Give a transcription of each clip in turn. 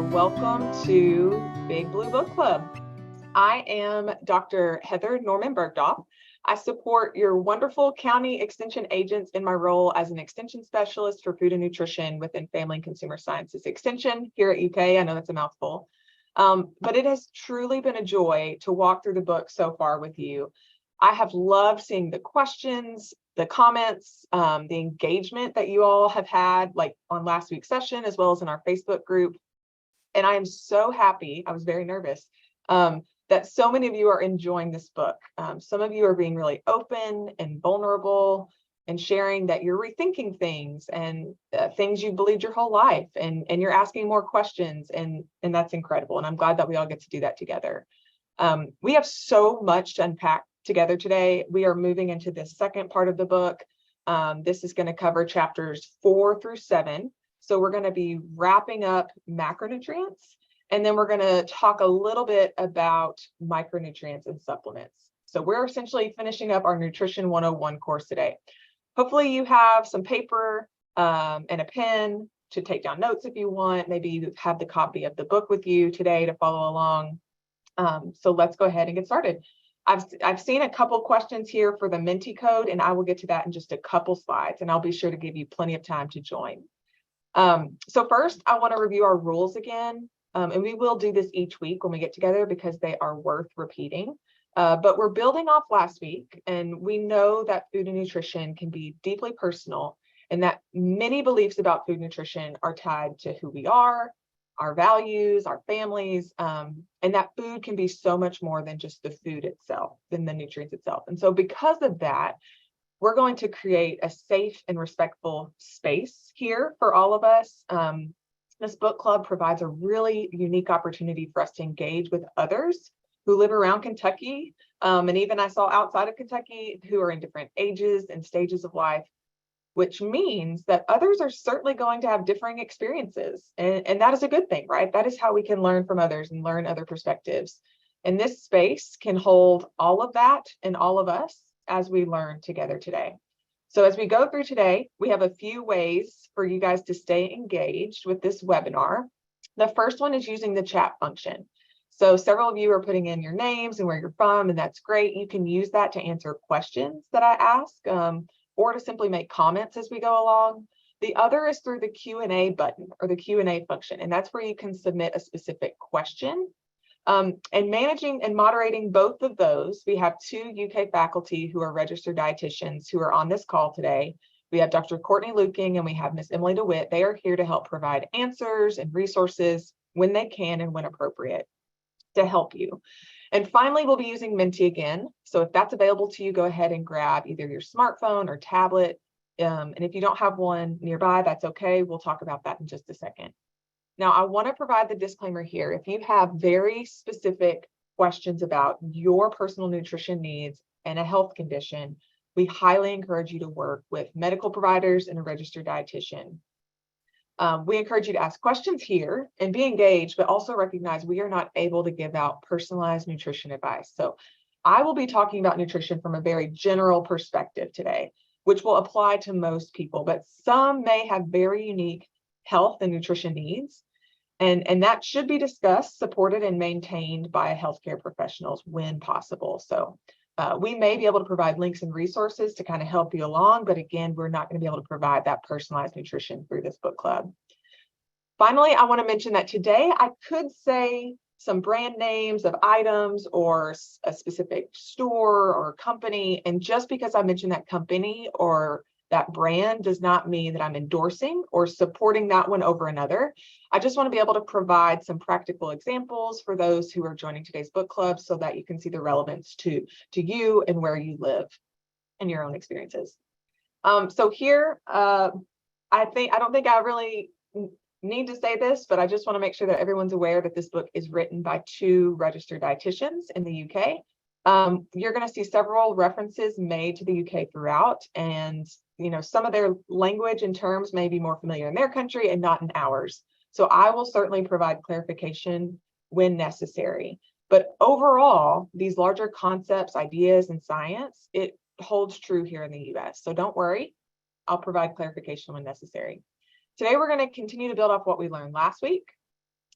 and welcome to Big Blue Book Club. I am Dr. Heather Norman-Burgdolf. I support your wonderful county extension agents in my role as an extension specialist for food and nutrition within Family and Consumer Sciences Extension here at UK. I know that's a mouthful, but it has truly been a joy to walk through the book so far with you. I have loved seeing the questions, the comments, the engagement that you all have had, like on last week's session, as well as in our Facebook group. And I am so happy, I was very nervous, that so many of you are enjoying this book. Some of you are being really open and vulnerable and sharing that you're rethinking things and things you believed your whole life, and you're asking more questions, and that's incredible. And I'm glad that we all get to do that together. We have so much to unpack together today. We are moving into the second part of the book. This is going to cover chapters 4 through 7. So we're going to be wrapping up macronutrients, and then we're going to talk a little bit about micronutrients and supplements. So we're essentially finishing up our Nutrition 101 course today. Hopefully you have some paper and a pen to take down notes if you want. Maybe you have the copy of the book with you today to follow along. So let's go ahead and get started. I've seen a couple questions here for the Menti code, and I will get to that in just a couple slides, and I'll be sure to give you plenty of time to join. So first, I want to review our rules again, and we will do this each week when we get together because they are worth repeating. But we're building off last week, and we know that food and nutrition can be deeply personal, and that many beliefs about food nutrition are tied to who we are, our values, our families, and that food can be so much more than just the food itself, than the nutrients itself. And so because of that, we're going to create a safe and respectful space here for all of us. This book club provides a really unique opportunity for us to engage with others who live around Kentucky, and even I saw outside of Kentucky, who are in different ages and stages of life, which means that others are certainly going to have differing experiences. And that is a good thing, right? That is how we can learn from others and learn other perspectives. And this space can hold all of that and all of us as we learn together today. So as we go through today, we have a few ways for you guys to stay engaged with this webinar. The first one is using the chat function. So several of you are putting in your names and where you're from, and that's great. You can use that to answer questions that I ask, or to simply make comments as we go along. The other is through the Q&A button or the Q&A function, and that's where you can submit a specific question. And managing and moderating both of those, we have 2 UK faculty who are registered dietitians who are on this call today. We have Dr. Courtney Luking and we have Miss Emily DeWitt. They are here to help provide answers and resources when they can and when appropriate to help you. And finally, we'll be using Menti again. So if that's available to you, go ahead and grab either your smartphone or tablet. And if you don't have one nearby, that's okay. We'll talk about that in just a second. Now, I want to provide the disclaimer here. If you have very specific questions about your personal nutrition needs and a health condition, we highly encourage you to work with medical providers and a registered dietitian. We encourage you to ask questions here and be engaged, but also recognize we are not able to give out personalized nutrition advice. So I will be talking about nutrition from a very general perspective today, which will apply to most people, but some may have very unique health and nutrition needs. And that should be discussed, supported, and maintained by healthcare professionals when possible. So we may be able to provide links and resources to kind of help you along, but again, we're not going to be able to provide that personalized nutrition through this book club. Finally, I want to mention that today I could say some brand names of items or a specific store or company, and just because I mentioned that company or that brand does not mean that I'm endorsing or supporting that one over another. I just want to be able to provide some practical examples for those who are joining today's book club so that you can see the relevance to you and where you live and your own experiences. So here, I don't think I really need to say this, but I just want to make sure that everyone's aware that this book is written by 2 registered dietitians in the UK. You're going to see several references made to the UK throughout, and some of their language and terms may be more familiar in their country and not in ours. So I will certainly provide clarification when necessary. But overall, these larger concepts, ideas, and science, it holds true here in the US. So don't worry, I'll provide clarification when necessary. Today, we're going to continue to build off what we learned last week.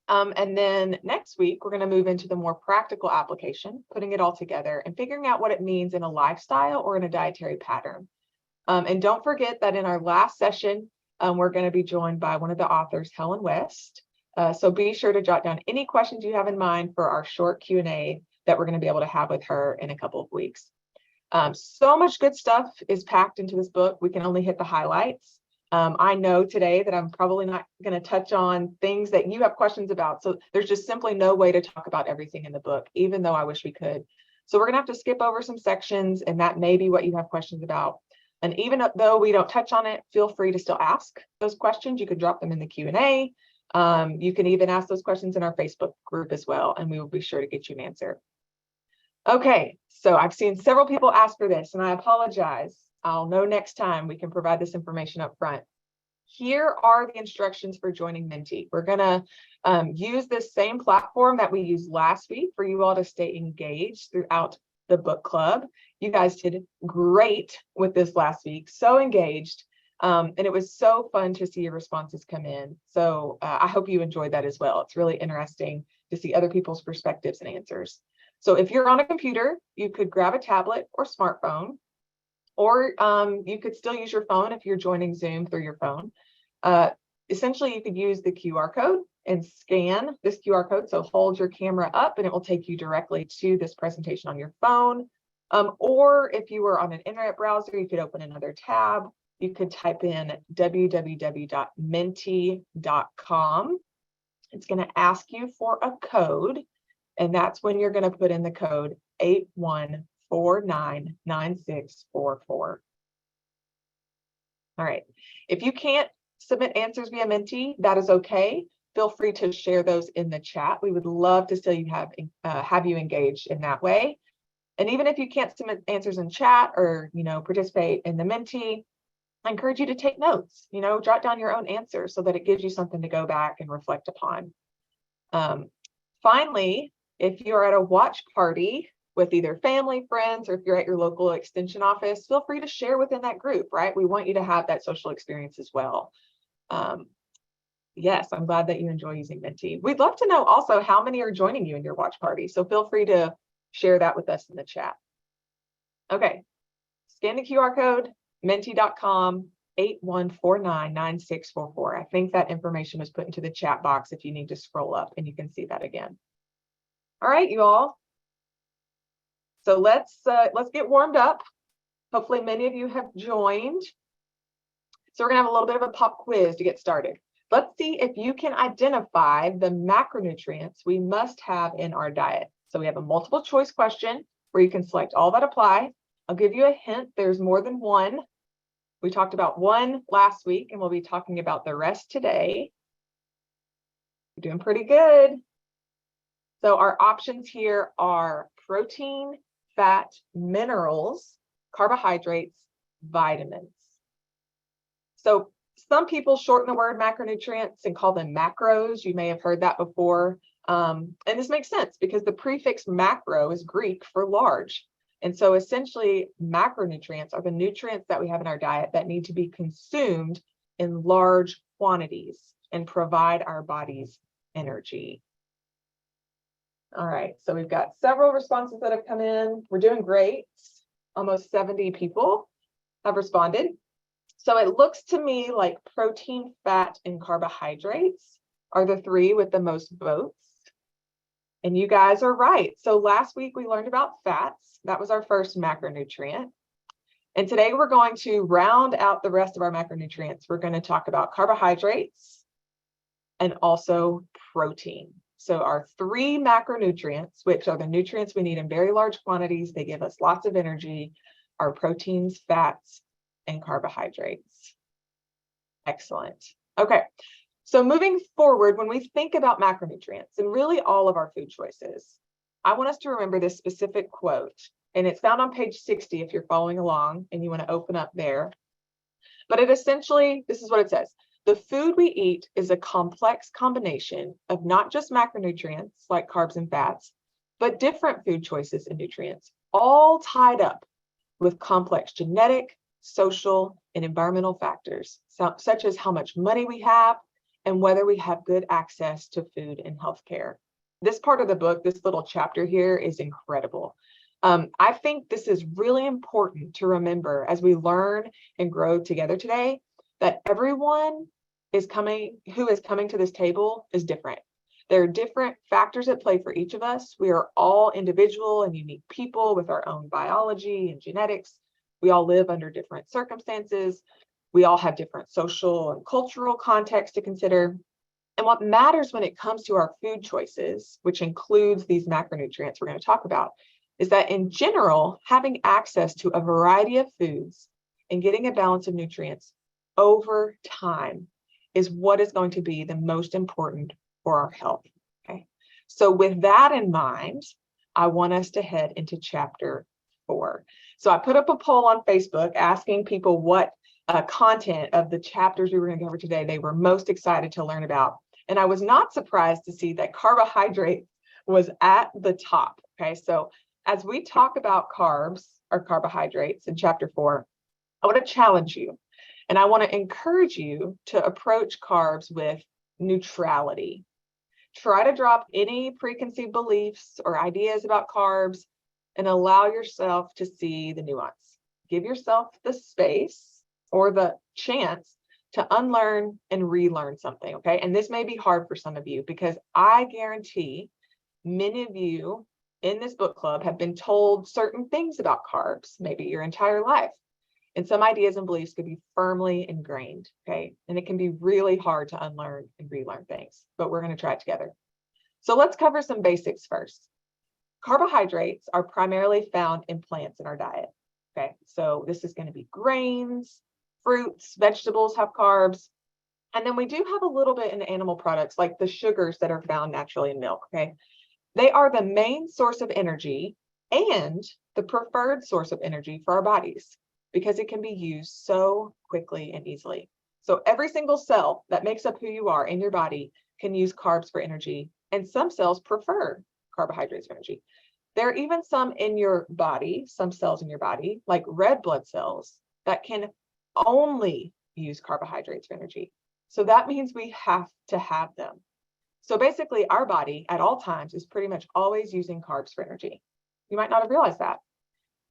And then next week, we're going to move into the more practical application, putting it all together and figuring out what it means in a lifestyle or in a dietary pattern. And don't forget that in our last session, we're going to be joined by one of the authors, Helen West. So be sure to jot down any questions you have in mind for our short Q&A that we're going to be able to have with her in a couple of weeks. So much good stuff is packed into this book. We can only hit the highlights. I know today that I'm probably not going to touch on things that you have questions about. So there's just simply no way to talk about everything in the book, even though I wish we could. So we're going to have to skip over some sections, and that may be what you have questions about. And even though we don't touch on it, feel free to still ask those questions. You can drop them in the Q&A. You can even ask those questions in our Facebook group as well, and we will be sure to get you an answer. Okay, so I've seen several people ask for this, and I apologize. I'll know next time we can provide this information up front. Here are the instructions for joining Menti. We're going to use this same platform that we used last week for you all to stay engaged throughout the book club. You guys did great with this last week, so engaged. And it was so fun to see your responses come in. So I hope you enjoyed that as well. It's really interesting to see other people's perspectives and answers. So if you're on a computer, you could grab a tablet or smartphone, or you could still use your phone if you're joining Zoom through your phone. Essentially, you could use the QR code and scan this QR code. So hold your camera up and it will take you directly to this presentation on your phone. Or if you were on an internet browser, you could open another tab. You could type in www.menti.com. It's going to ask you for a code, and that's when you're going to put in the code 81499644. All right. If you can't submit answers via Menti, that is okay. Feel free to share those in the chat. We would love to still have you engaged in that way. And even if you can't submit answers in chat or participate in the Menti, I encourage you to take notes. Jot down your own answers so that it gives you something to go back and reflect upon. Finally, if you're at a watch party with either family, friends, or if you're at your local extension office, feel free to share within that group, right? We want you to have that social experience as well. Yes, I'm glad that you enjoy using Menti. We'd love to know also how many are joining you in your watch party. So feel free to share that with us in the chat. Okay, scan the QR code, menti.com, 81499644. I think that information was put into the chat box if you need to scroll up, and you can see that again. All right, you all. So let's get warmed up. Hopefully many of you have joined. So we're gonna have a little bit of a pop quiz to get started. Let's see if you can identify the macronutrients we must have in our diet. So we have a multiple choice question where you can select all that apply. I'll give you a hint, there's more than one. We talked about one last week, and we'll be talking about the rest today. You're doing pretty good. So our options here are protein, fat, minerals, carbohydrates, vitamins. So some people shorten the word macronutrients and call them macros. You may have heard that before. And this makes sense because the prefix macro is Greek for large. And so essentially macronutrients are the nutrients that we have in our diet that need to be consumed in large quantities and provide our bodies energy. All right, so we've got several responses that have come in. We're doing great. Almost 70 people have responded. So it looks to me like protein, fat, and carbohydrates are the three with the most votes. And you guys are right. So last week we learned about fats. That was our first macronutrient. And today we're going to round out the rest of our macronutrients. We're going to talk about carbohydrates and also protein. So our three macronutrients, which are the nutrients we need in very large quantities, they give us lots of energy, are proteins, fats, and carbohydrates. Excellent. Okay. So moving forward, when we think about macronutrients and really all of our food choices, I want us to remember this specific quote, and it's found on page 60 if you're following along and you want to open up there. But it essentially, this is what it says. The food we eat is a complex combination of not just macronutrients like carbs and fats, but different food choices and nutrients, all tied up with complex genetic, social, and environmental factors, such as how much money we have and whether we have good access to food and healthcare. This part of the book, this little chapter here, is incredible. I think this is really important to remember as we learn and grow together today, that everyone who is coming to this table is different. There are different factors at play for each of us. We are all individual and unique people with our own biology and genetics. We all live under different circumstances. We all have different social and cultural contexts to consider. And what matters when it comes to our food choices, which includes these macronutrients we're going to talk about, is that in general, having access to a variety of foods and getting a balance of nutrients over time is what is going to be the most important for our health. Okay. So with that in mind, I want us to head into chapter 4. So I put up a poll on Facebook asking people what content of the chapters we were going to go over today they were most excited to learn about. And I was not surprised to see that carbohydrate was at the top. Okay. So as we talk about carbs or carbohydrates in chapter 4, I want to challenge you and I want to encourage you to approach carbs with neutrality. Try to drop any preconceived beliefs or ideas about carbs and allow yourself to see the nuance. Give yourself the space or the chance to unlearn and relearn something, okay? And this may be hard for some of you because I guarantee many of you in this book club have been told certain things about carbs, maybe your entire life. And some ideas and beliefs could be firmly ingrained, okay? And it can be really hard to unlearn and relearn things, but we're going to try it together. So let's cover some basics first. Carbohydrates are primarily found in plants in our diet, okay? So this is going to be grains, fruits, vegetables have carbs. And then we do have a little bit in animal products like the sugars that are found naturally in milk, okay? They are the main source of energy and the preferred source of energy for our bodies because it can be used so quickly and easily. So every single cell that makes up who you are in your body can use carbs for energy, and some cells prefer carbohydrates for energy. There are even some in your body, some cells in your body, like red blood cells, that can only use carbohydrates for energy. So that means we have to have them. So basically, our body at all times is pretty much always using carbs for energy. You might not have realized that.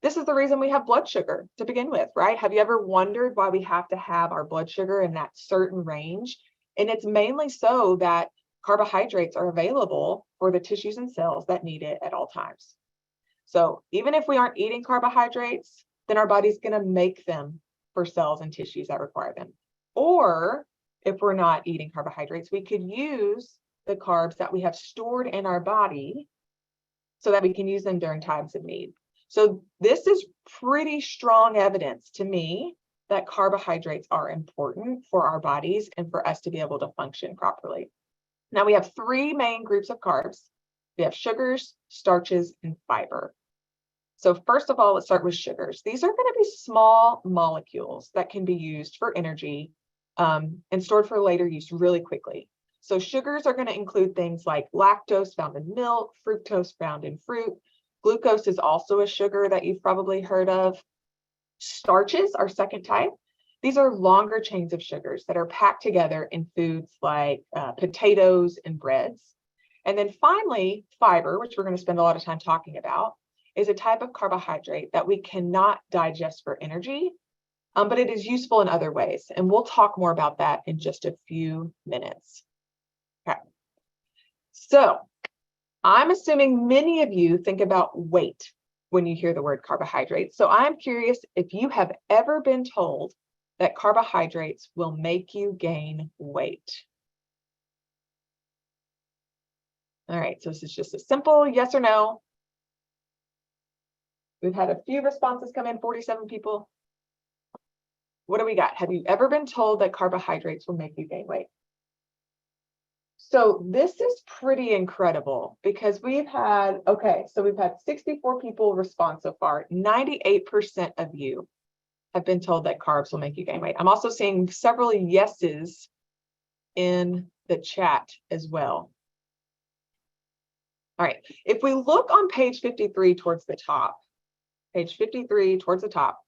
This is the reason we have blood sugar to begin with, right? Have you ever wondered why we have to have our blood sugar in that certain range? And it's mainly so that carbohydrates are available for the tissues and cells that need it at all times. So even if we aren't eating carbohydrates, then our body's going to make them for cells and tissues that require them. Or if we're not eating carbohydrates, we could use the carbs that we have stored in our body so that we can use them during times of need. So this is pretty strong evidence to me that carbohydrates are important for our bodies and for us to be able to function properly. Now we have 3 main groups of carbs. We have sugars, starches, and fiber. So first of all, let's start with sugars. These are going to be small molecules that can be used for energy and stored for later use really quickly. So sugars are going to include things like lactose found in milk, fructose found in fruit. Glucose is also a sugar that you've probably heard of. Starches are second type. These are longer chains of sugars that are packed together in foods like potatoes and breads. And then finally, fiber, which we're going to spend a lot of time talking about, is a type of carbohydrate that we cannot digest for energy, but it is useful in other ways. And we'll talk more about that in just a few minutes. Okay. So I'm assuming many of you think about weight when you hear the word carbohydrates. So I'm curious if you have ever been told that carbohydrates will make you gain weight. All right, so this is just a simple yes or no. We've had a few responses come in, 47 people. What do we got? Have you ever been told that carbohydrates will make you gain weight? So this is pretty incredible because we've had 64 people respond so far. 98% of you have been told that carbs will make you gain weight. I'm also seeing several yeses in the chat as well. All right, if we look on page 53 towards the top, page 53 towards the top,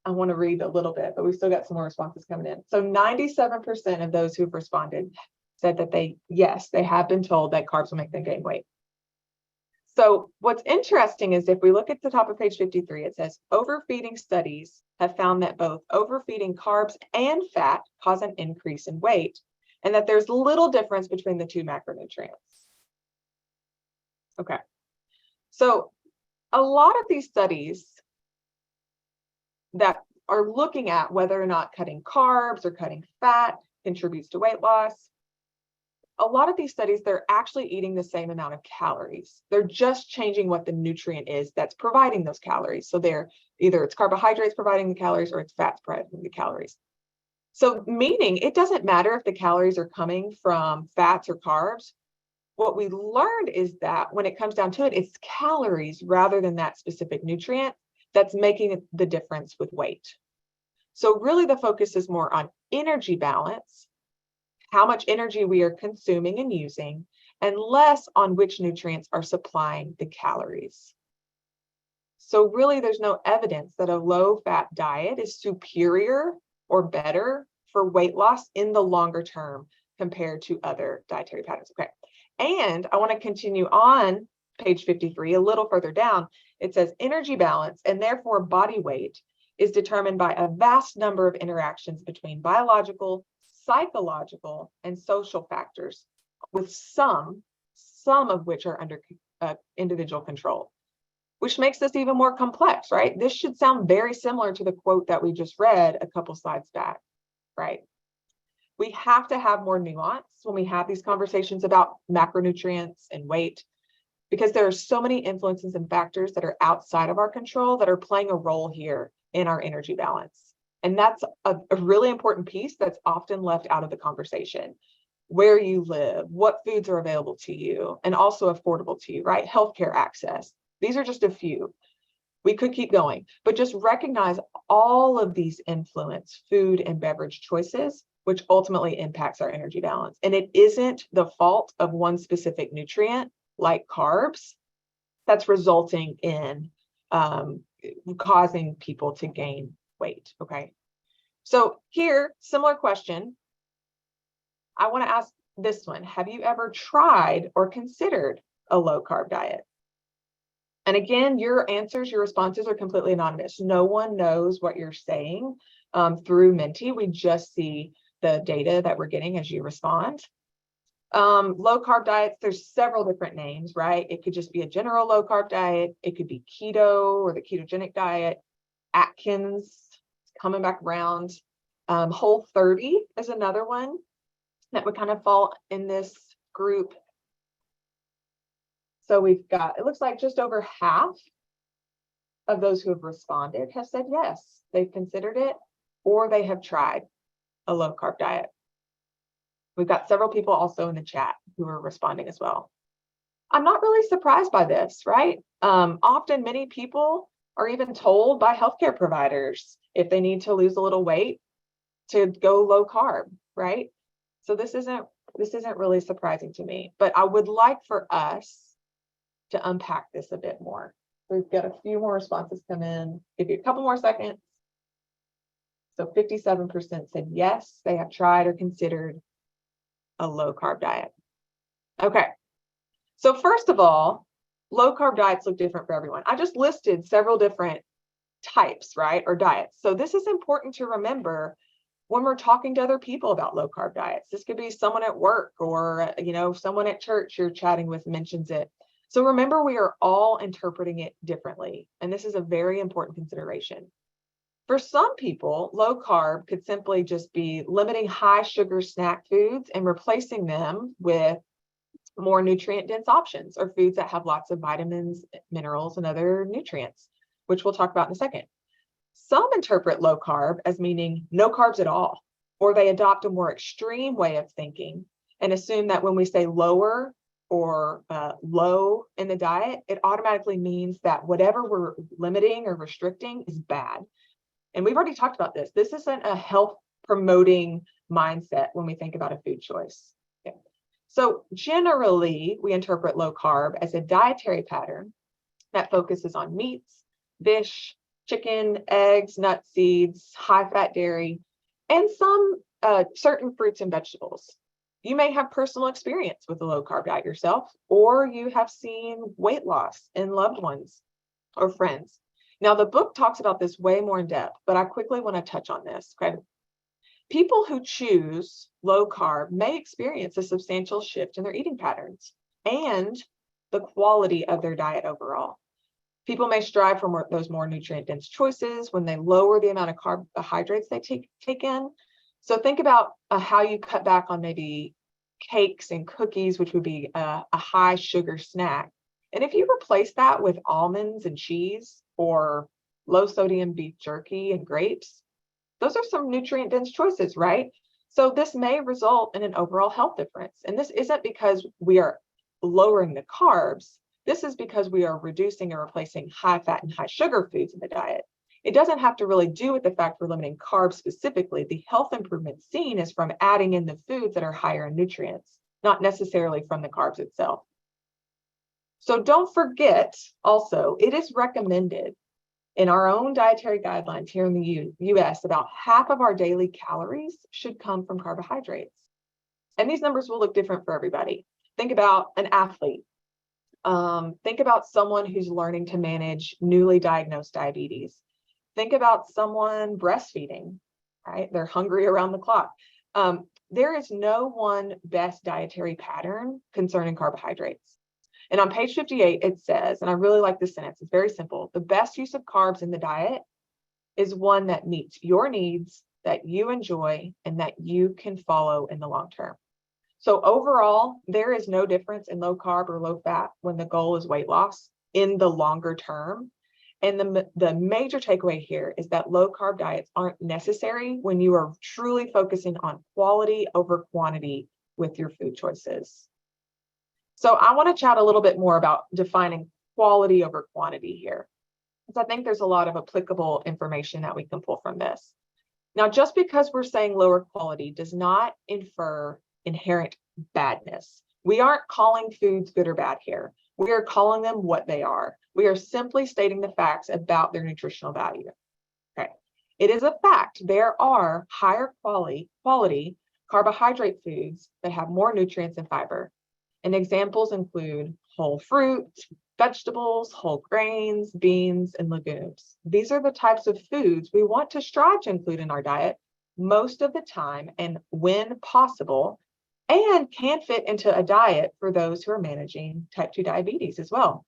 I want to read a little bit, but we've still got some more responses coming in. So 97% of those who've responded said that yes, they have been told that carbs will make them gain weight. So what's interesting is if we look at the top of page 53, it says overfeeding studies have found that both overfeeding carbs and fat cause an increase in weight, and that there's little difference between the two macronutrients. Okay, so a lot of these studies that are looking at whether or not cutting carbs or cutting fat contributes to weight loss, a lot of these studies, they're actually eating the same amount of calories. They're just changing what the nutrient is that's providing those calories. So they're either it's carbohydrates providing the calories or it's fats providing the calories. So meaning it doesn't matter if the calories are coming from fats or carbs. What we learned is that when it comes down to it, it's calories rather than that specific nutrient that's making the difference with weight. So really the focus is more on energy balance, how much energy we are consuming and using, and less on which nutrients are supplying the calories. So really there's no evidence that a low-fat diet is superior or better for weight loss in the longer term compared to other dietary patterns. Okay, and I want to continue on page 53, a little further down. It says energy balance and therefore body weight is determined by a vast number of interactions between biological, psychological, and social factors, with some of which are under individual control, which makes this even more complex, right? This should sound very similar to the quote that we just read a couple slides back, right? We have to have more nuance when we have these conversations about macronutrients and weight, because there are so many influences and factors that are outside of our control that are playing a role here in our energy balance. And that's a really important piece that's often left out of the conversation. Where you live, what foods are available to you, and also affordable to you, right? Healthcare access. These are just a few. We could keep going, but just recognize all of these influence food and beverage choices, which ultimately impacts our energy balance. And it isn't the fault of one specific nutrient like carbs that's resulting in causing people to gain weight, okay? So here, similar question. I want to ask this one. Have you ever tried or considered a low-carb diet? And again, your answers, your responses are completely anonymous. No one knows what you're saying through Menti. We just see the data that we're getting as you respond. Low-carb diets, there's several different names, right? It could just be a general low-carb diet. It could be keto or the ketogenic diet. Atkins, coming back around. Whole30 is another one that would kind of fall in this group. So we've got, it looks like just over half of those who have responded have said yes, they've considered it or they have tried a low-carb diet. We've got several people also in the chat who are responding as well. I'm not really surprised by this, right? Often many people are even told by healthcare providers if they need to lose a little weight to go low carb, right? So this isn't really surprising to me, but I would like for us to unpack this a bit more. We've got a few more responses come in. Give you a couple more seconds. So 57% said yes, they have tried or considered a low carb diet. Okay. So first of all, low carb diets look different for everyone. I just listed several different types, right? Or diets. So this is important to remember when we're talking to other people about low carb diets. This could be someone at work or, someone at church you're chatting with mentions it. So remember, we are all interpreting it differently. And this is a very important consideration. For some people, low carb could simply just be limiting high sugar snack foods and replacing them with more nutrient dense options or foods that have lots of vitamins, minerals, and other nutrients, which we'll talk about in a second. Some interpret low carb as meaning no carbs at all, or they adopt a more extreme way of thinking and assume that when we say lower or low in the diet, it automatically means that whatever we're limiting or restricting is bad. And we've already talked about this. This isn't a health promoting mindset when we think about a food choice. Okay. So generally, we interpret low carb as a dietary pattern that focuses on meats, fish, chicken, eggs, nuts, seeds, high-fat dairy, and some certain fruits and vegetables. You may have personal experience with a low-carb diet yourself, or you have seen weight loss in loved ones or friends. Now, the book talks about this way more in depth, but I quickly want to touch on this. Okay. People who choose low carb may experience a substantial shift in their eating patterns and the quality of their diet overall. People may strive for those more nutrient-dense choices when they lower the amount of carbohydrates they take in. So think about how you cut back on maybe cakes and cookies, which would be a high sugar snack. And if you replace that with almonds and cheese or low sodium beef jerky and grapes, those are some nutrient-dense choices, right? So this may result in an overall health difference. And this isn't because we are lowering the carbs. This is because we are reducing and replacing high fat and high sugar foods in the diet. It doesn't have to really do with the fact we're limiting carbs specifically. The health improvement seen is from adding in the foods that are higher in nutrients, not necessarily from the carbs itself. So don't forget also, it is recommended in our own dietary guidelines here in the US, about half of our daily calories should come from carbohydrates. And these numbers will look different for everybody. Think about an athlete. Think about someone who's learning to manage newly diagnosed diabetes. Think about someone breastfeeding, right? They're hungry around the clock. There is no one best dietary pattern concerning carbohydrates. And on page 58, it says, and I really like this sentence, it's very simple. The best use of carbs in the diet is one that meets your needs, that you enjoy, and that you can follow in the long term. So overall, there is no difference in low carb or low fat when the goal is weight loss in the longer term. And the major takeaway here is that low carb diets aren't necessary when you are truly focusing on quality over quantity with your food choices. So I want to chat a little bit more about defining quality over quantity here, because I think there's a lot of applicable information that we can pull from this. Now, just because we're saying lower quality does not infer inherent badness. We aren't calling foods good or bad here. We are calling them what they are. We are simply stating the facts about their nutritional value. Okay. It is a fact there are higher quality carbohydrate foods that have more nutrients and fiber. And examples include whole fruit, vegetables, whole grains, beans, and legumes. These are the types of foods we want to strive to include in our diet most of the time and when possible, and can fit into a diet for those who are managing type 2 diabetes as well.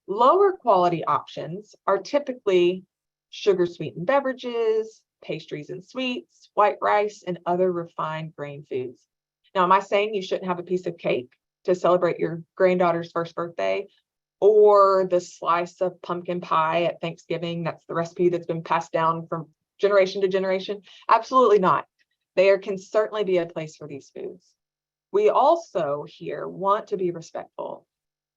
Lower quality options are typically sugar sweetened beverages, pastries and sweets, white rice, and other refined grain foods. Now, am I saying you shouldn't have a piece of cake to celebrate your granddaughter's first birthday, or the slice of pumpkin pie at Thanksgiving? That's the recipe that's been passed down from generation to generation. Absolutely not. There can certainly be a place for these foods. We also here want to be respectful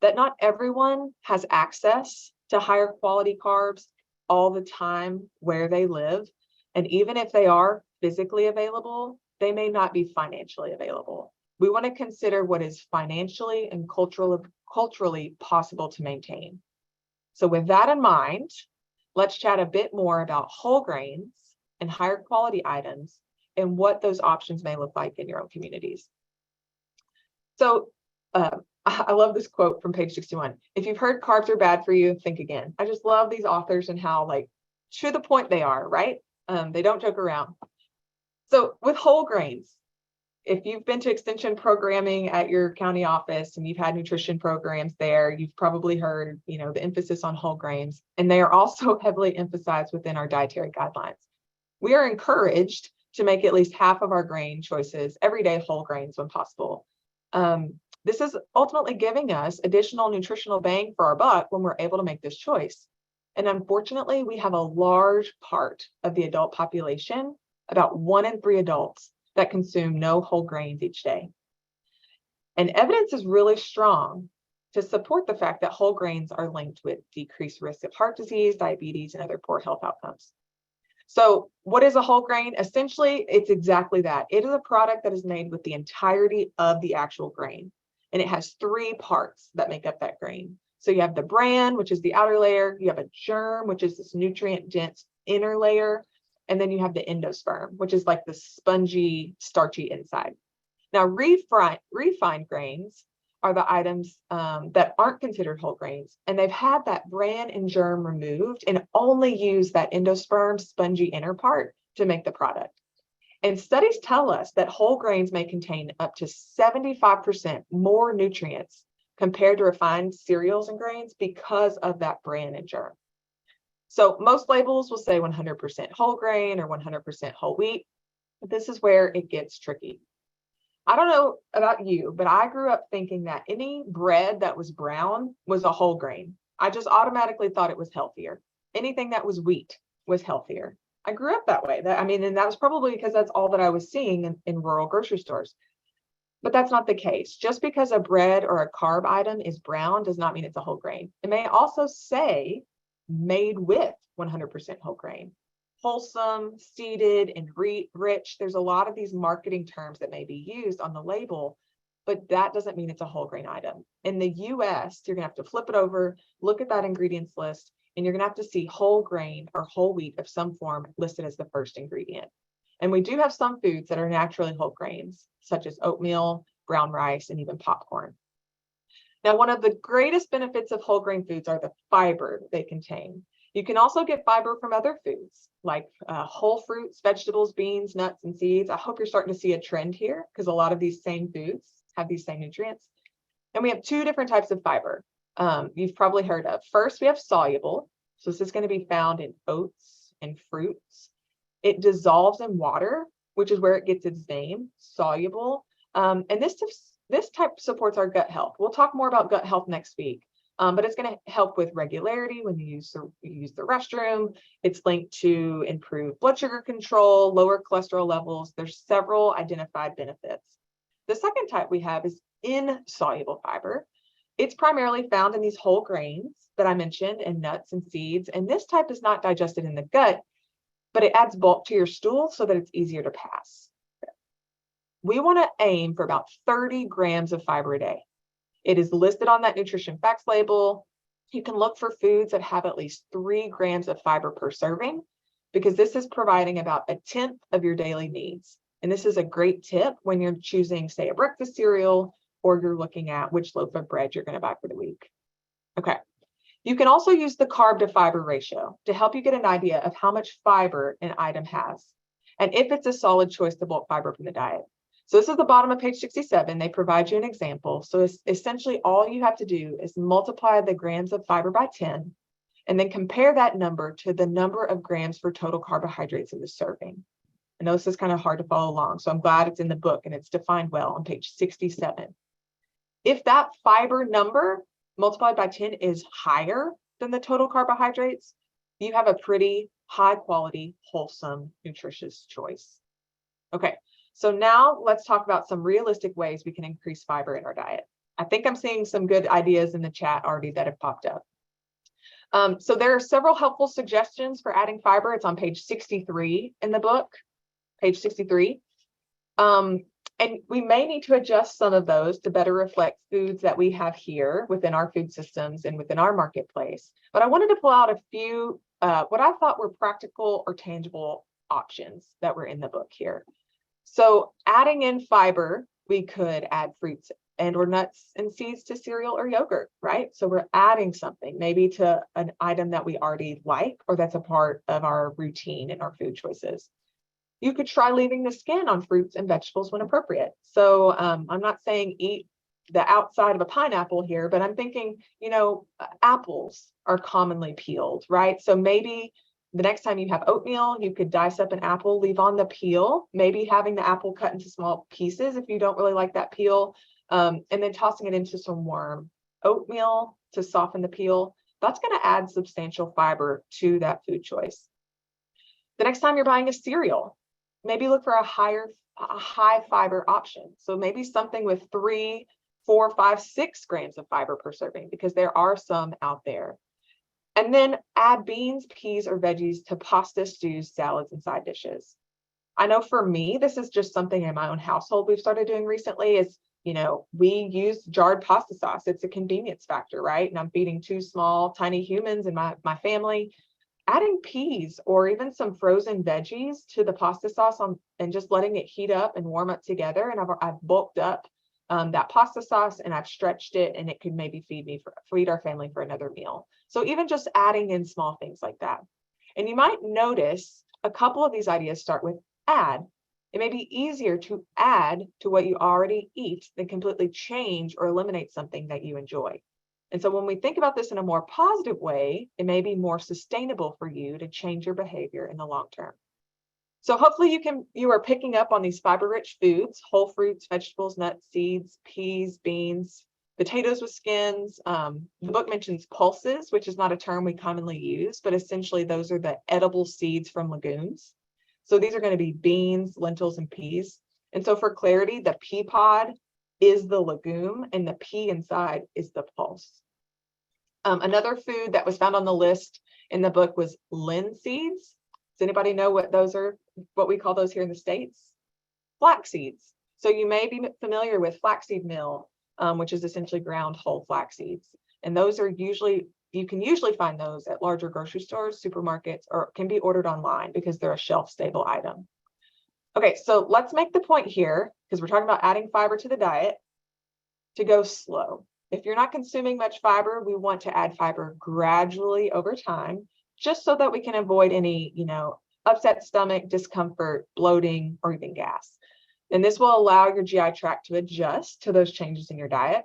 that not everyone has access to higher quality carbs all the time where they live. And even if they are physically available, they may not be financially available. We want to consider what is financially and culturally possible to maintain. So with that in mind, let's chat a bit more about whole grains and higher quality items and what those options may look like in your own communities. So I love this quote from page 61. If you've heard carbs are bad for you, think again. I just love these authors and how to the point they are, right? They don't joke around. So with whole grains, if you've been to extension programming at your county office and you've had nutrition programs there, you've probably heard, the emphasis on whole grains, and they are also heavily emphasized within our dietary guidelines. We are encouraged to make at least half of our grain choices everyday whole grains when possible. This is ultimately giving us additional nutritional bang for our buck when we're able to make this choice. And unfortunately, we have a large part of the adult population, about 1 in 3 adults, that consume no whole grains each day. And evidence is really strong to support the fact that whole grains are linked with decreased risk of heart disease, diabetes, and other poor health outcomes. So what is a whole grain? Essentially, it's exactly that. It is a product that is made with the entirety of the actual grain. And it has 3 parts that make up that grain. So you have the bran, which is the outer layer, you have a germ, which is this nutrient-dense inner layer, and then you have the endosperm, which is like the spongy, starchy inside. Now, refined grains are the items that aren't considered whole grains, and they've had that bran and germ removed and only use that endosperm, spongy inner part to make the product. And studies tell us that whole grains may contain up to 75% more nutrients compared to refined cereals and grains because of that bran and germ. So most labels will say 100% whole grain or 100% whole wheat. But this is where it gets tricky. I don't know about you, but I grew up thinking that any bread that was brown was a whole grain. I just automatically thought it was healthier. Anything that was wheat was healthier. I grew up that way. And that was probably because that's all that I was seeing in rural grocery stores. But that's not the case. Just because a bread or a carb item is brown does not mean it's a whole grain. It may also say made with 100% whole grain. Wholesome, seeded, and rich. There's a lot of these marketing terms that may be used on the label, but that doesn't mean it's a whole grain item. In the US, you're gonna have to flip it over, look at that ingredients list, and you're gonna have to see whole grain or whole wheat of some form listed as the first ingredient. And we do have some foods that are naturally whole grains, such as oatmeal, brown rice, and even popcorn. Now, one of the greatest benefits of whole grain foods are the fiber they contain. You can also get fiber from other foods like whole fruits, vegetables, beans, nuts, and seeds. I hope you're starting to see a trend here because a lot of these same foods have these same nutrients. And we have two different types of fiber you've probably heard of. First, we have soluble. So this is going to be found in oats and fruits. It dissolves in water, which is where it gets its name, soluble. And this type supports our gut health. We'll talk more about gut health next week. But it's going to help with regularity when you use the restroom. It's linked to improve blood sugar control, lower cholesterol levels. There's several identified benefits. The second type we have is insoluble fiber. It's primarily found in these whole grains that I mentioned and nuts and seeds. And this type is not digested in the gut, but it adds bulk to your stool so that it's easier to pass. We want to aim for about 30 grams of fiber a day. It is listed on that nutrition facts label. You can look for foods that have at least 3 grams of fiber per serving because this is providing about 1/10 of your daily needs. And this is a great tip when you're choosing, say, a breakfast cereal or you're looking at which loaf of bread you're going to buy for the week. Okay. You can also use the carb to fiber ratio to help you get an idea of how much fiber an item has and if it's a solid choice to bulk fiber from the diet. So this is the bottom of page 67. They provide you an example. So it's essentially all you have to do is multiply the grams of fiber by 10 and then compare that number to the number of grams for total carbohydrates in the serving. I know this is kind of hard to follow along, so I'm glad it's in the book and it's defined well on page 67. If that fiber number multiplied by 10 is higher than the total carbohydrates, you have a pretty high quality, wholesome, nutritious choice. Okay. So now let's talk about some realistic ways we can increase fiber in our diet. I think I'm seeing some good ideas in the chat already that have popped up. So there are several helpful suggestions for adding fiber. It's on page 63 in the book, page 63. And we may need to adjust some of those to better reflect foods that we have here within our food systems and within our marketplace. But I wanted to pull out a few, what I thought were practical or tangible options that were in the book here. So adding in fiber, we could add fruits and or nuts and seeds to cereal or yogurt, right? So we're adding something maybe to an item that we already like or that's a part of our routine and our food choices. You could try leaving the skin on fruits and vegetables when appropriate. So I'm not saying eat the outside of a pineapple here, but I'm thinking, apples are commonly peeled, right? So maybe the next time you have oatmeal, you could dice up an apple, leave on the peel, maybe having the apple cut into small pieces if you don't really like that peel, and then tossing it into some warm oatmeal to soften the peel. That's going to add substantial fiber to that food choice. The next time you're buying a cereal, maybe look for a high fiber option. So maybe something with 3, 4, 5, 6 grams of fiber per serving, because there are some out there. And then add beans, peas, or veggies to pasta, stews, salads, and side dishes. I know for me, this is just something in my own household we've started doing recently is We use jarred pasta sauce. It's a convenience factor, right? And I'm feeding 2 small, tiny humans in my family. Adding peas or even some frozen veggies to the pasta sauce and just letting it heat up and warm up together. And I've bulked up that pasta sauce and I've stretched it, and it could maybe feed our family for another meal. So even just adding in small things like that. And you might notice a couple of these ideas start with add. It may be easier to add to what you already eat than completely change or eliminate something that you enjoy. And so when we think about this in a more positive way, it may be more sustainable for you to change your behavior in the long term. So hopefully you are picking up on these fiber-rich foods: whole fruits, vegetables, nuts, seeds, peas, beans, potatoes with skins. The book mentions pulses, which is not a term we commonly use, but essentially those are the edible seeds from legumes. So these are going to be beans, lentils, and peas. And so for clarity, the pea pod is the legume and the pea inside is the pulse. Another food that was found on the list in the book was linseeds. Does anybody know what those are, what we call those here in the States? Flax seeds. So you may be familiar with flaxseed meal, which is essentially ground whole flax seeds. And those are you can usually find those at larger grocery stores, supermarkets, or can be ordered online because they're a shelf-stable item. Okay, so let's make the point here, because we're talking about adding fiber to the diet, to go slow. If you're not consuming much fiber, we want to add fiber gradually over time, just so that we can avoid any, upset stomach, discomfort, bloating, or even gas. And this will allow your GI tract to adjust to those changes in your diet.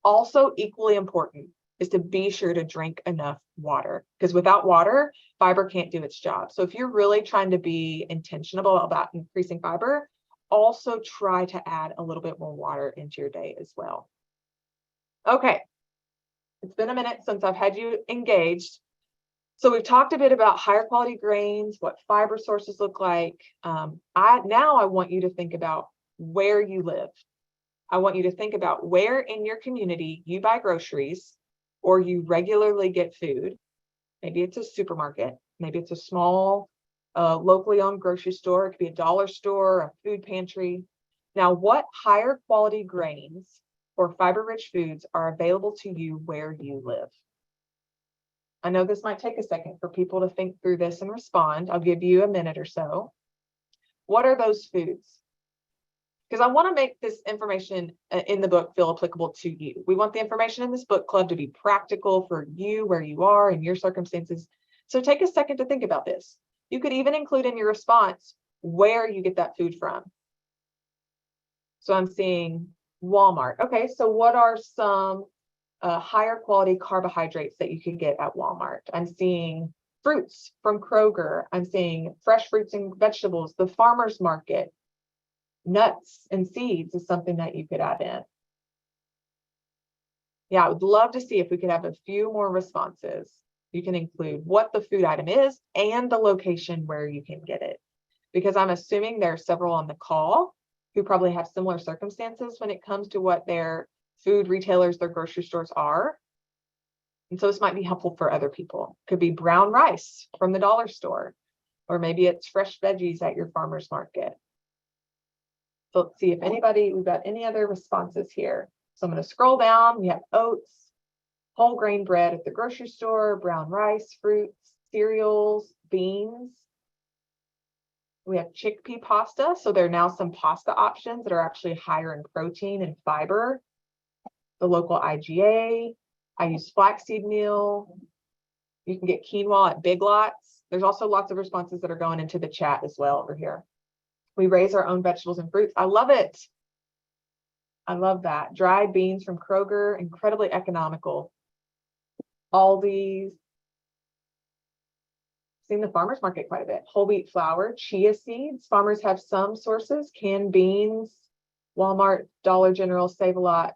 Also, equally important is to be sure to drink enough water, because without water, fiber can't do its job. So if you're really trying to be intentional about increasing fiber, also try to add a little bit more water into your day as well. Okay, it's been a minute since I've had you engaged. So we've talked a bit about higher quality grains, what fiber sources look like. Now I want you to think about where you live. I want you to think about where in your community you buy groceries or you regularly get food. Maybe it's a supermarket. Maybe it's a small, locally owned grocery store. It could be a dollar store, a food pantry. Now, what higher quality grains or fiber-rich foods are available to you where you live? I know this might take a second for people to think through this and respond. I'll give you a minute or so. What are those foods? Because I want to make this information in the book feel applicable to you. We want the information in this book club to be practical for you, where you are, in your circumstances. So take a second to think about this. You could even include in your response where you get that food from. So I'm seeing Walmart. Okay, so what are some higher quality carbohydrates that you can get at Walmart? I'm seeing fruits from Kroger. I'm seeing fresh fruits and vegetables, the farmer's market. Nuts and seeds is something that you could add in. Yeah, I would love to see if we could have a few more responses. You can include what the food item is and the location where you can get it, because I'm assuming there are several on the call who probably have similar circumstances when it comes to what their food retailers, their grocery stores are. And so this might be helpful for other people. Could be brown rice from the dollar store, or maybe it's fresh veggies at your farmer's market. So let's see if we've got any other responses here. So I'm going to scroll down. We have oats, whole grain bread at the grocery store, brown rice, fruits, cereals, beans. We have chickpea pasta. So there are now some pasta options that are actually higher in protein and fiber. The local IGA. I use flaxseed meal. You can get quinoa at Big Lots. There's also lots of responses that are going into the chat as well over here. We raise our own vegetables and fruits. I love it. I love that. Dried beans from Kroger, incredibly economical. Aldi's. Seen the farmer's market quite a bit. Whole wheat flour, chia seeds. Farmers have some sources. Canned beans, Walmart, Dollar General, Save a Lot.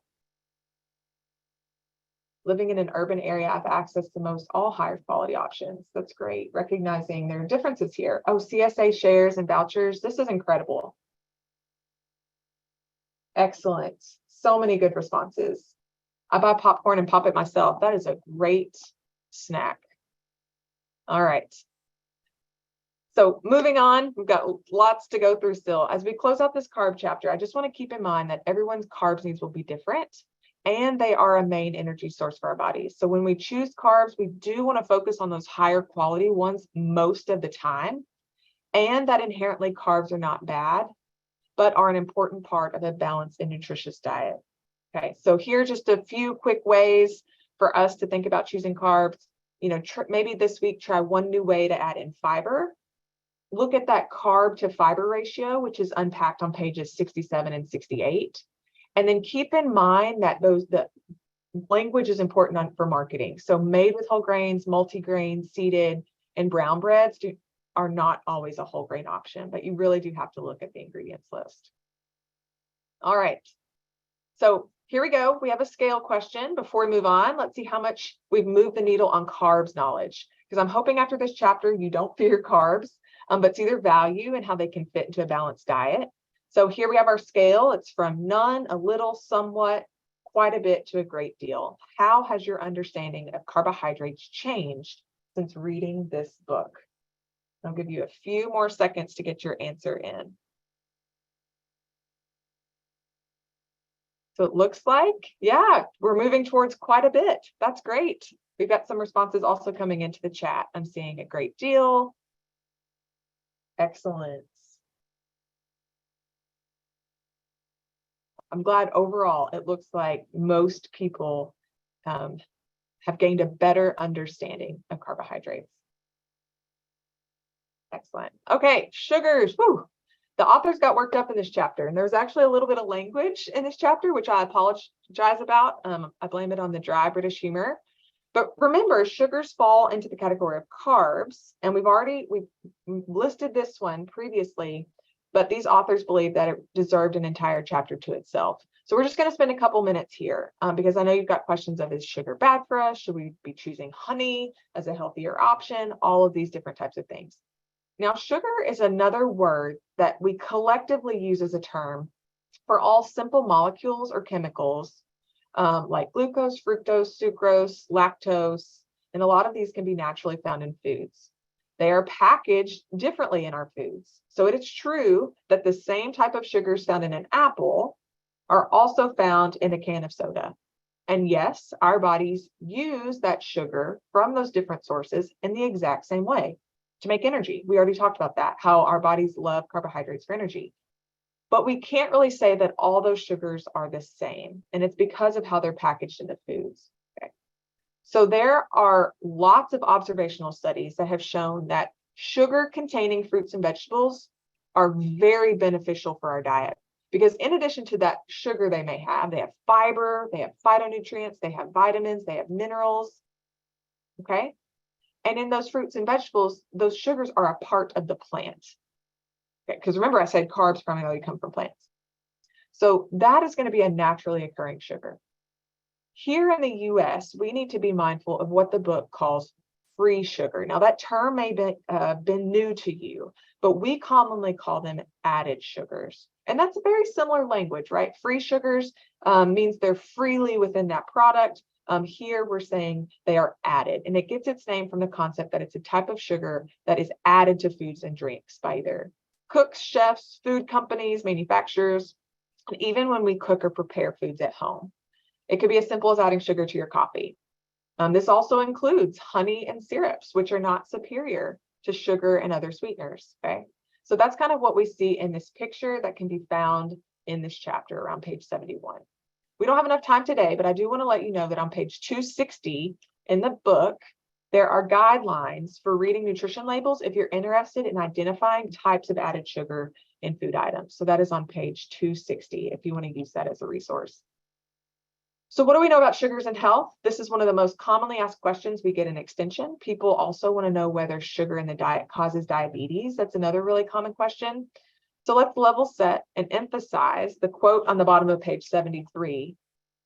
Living in an urban area, I have access to most all higher quality options. That's great. Recognizing there are differences here. Oh, CSA shares and vouchers. This is incredible. Excellent. So many good responses. I buy popcorn and pop it myself. That is a great snack. All right. So moving on, we've got lots to go through still. As we close out this carb chapter, I just want to keep in mind that everyone's carbs needs will be different, and they are a main energy source for our bodies. So when we choose carbs, we do want to focus on those higher quality ones most of the time, and that inherently carbs are not bad, but are an important part of a balanced and nutritious diet. Okay, so here are just a few quick ways for us to think about choosing carbs. You know, maybe this week, try one new way to add in fiber. Look at that carb to fiber ratio, which is unpacked on pages 67 and 68. And then keep in mind that the language is important for marketing. So made with whole grains, multigrain, seeded, and brown breads are not always a whole grain option, but you really do have to look at the ingredients list. All right. So here we go. We have a scale question. Before we move on, let's see how much we've moved the needle on carbs knowledge, because I'm hoping after this chapter, you don't fear carbs, but see their value and how they can fit into a balanced diet. So here we have our scale. It's from none, a little, somewhat, quite a bit to a great deal. How has your understanding of carbohydrates changed since reading this book? I'll give you a few more seconds to get your answer in. So it looks like, yeah, we're moving towards quite a bit. That's great. We've got some responses also coming into the chat. I'm seeing a great deal. Excellent. I'm glad overall it looks like most people have gained a better understanding of carbohydrates. Excellent. Okay, sugars. Whew. The authors got worked up in this chapter, and there's actually a little bit of language in this chapter, which I apologize about. I blame it on the dry British humor. But remember, sugars fall into the category of carbs, and we've listed this one previously, but these authors believe that it deserved an entire chapter to itself. So we're just going to spend a couple minutes here because I know you've got questions of, is sugar bad for us? Should we be choosing honey as a healthier option? All of these different types of things. Now, sugar is another word that we collectively use as a term for all simple molecules or chemicals like glucose, fructose, sucrose, lactose, and a lot of these can be naturally found in foods. They are packaged differently in our foods. So it is true that the same type of sugars found in an apple are also found in a can of soda. And yes, our bodies use that sugar from those different sources in the exact same way to make energy. We already talked about that, how our bodies love carbohydrates for energy. But we can't really say that all those sugars are the same, and it's because of how they're packaged into foods. Okay. So there are lots of observational studies that have shown that sugar-containing fruits and vegetables are very beneficial for our diet, because in addition to that sugar they have fiber, they have phytonutrients, they have vitamins, they have minerals. Okay. And in those fruits and vegetables, those sugars are a part of the plant. Okay, because remember, I said carbs primarily come from plants. So that is going to be a naturally occurring sugar. Here in the US, we need to be mindful of what the book calls free sugar. Now, that term may have been new to you, but we commonly call them added sugars. And that's a very similar language, right? Free sugars means they're freely within that product. Here we're saying they are added, and it gets its name from the concept that it's a type of sugar that is added to foods and drinks by either cooks, chefs, food companies, manufacturers, and even when we cook or prepare foods at home. It could be as simple as adding sugar to your coffee. This also includes honey and syrups, which are not superior to sugar and other sweeteners. Okay, so that's kind of what we see in this picture that can be found in this chapter around page 71. We don't have enough time today, but I do want to let you know that on page 260 in the book, there are guidelines for reading nutrition labels if you're interested in identifying types of added sugar in food items. So that is on page 260 if you want to use that as a resource. So what do we know about sugars and health? This is one of the most commonly asked questions we get in extension. People also want to know whether sugar in the diet causes diabetes. That's another really common question. So let's level set and emphasize the quote on the bottom of page 73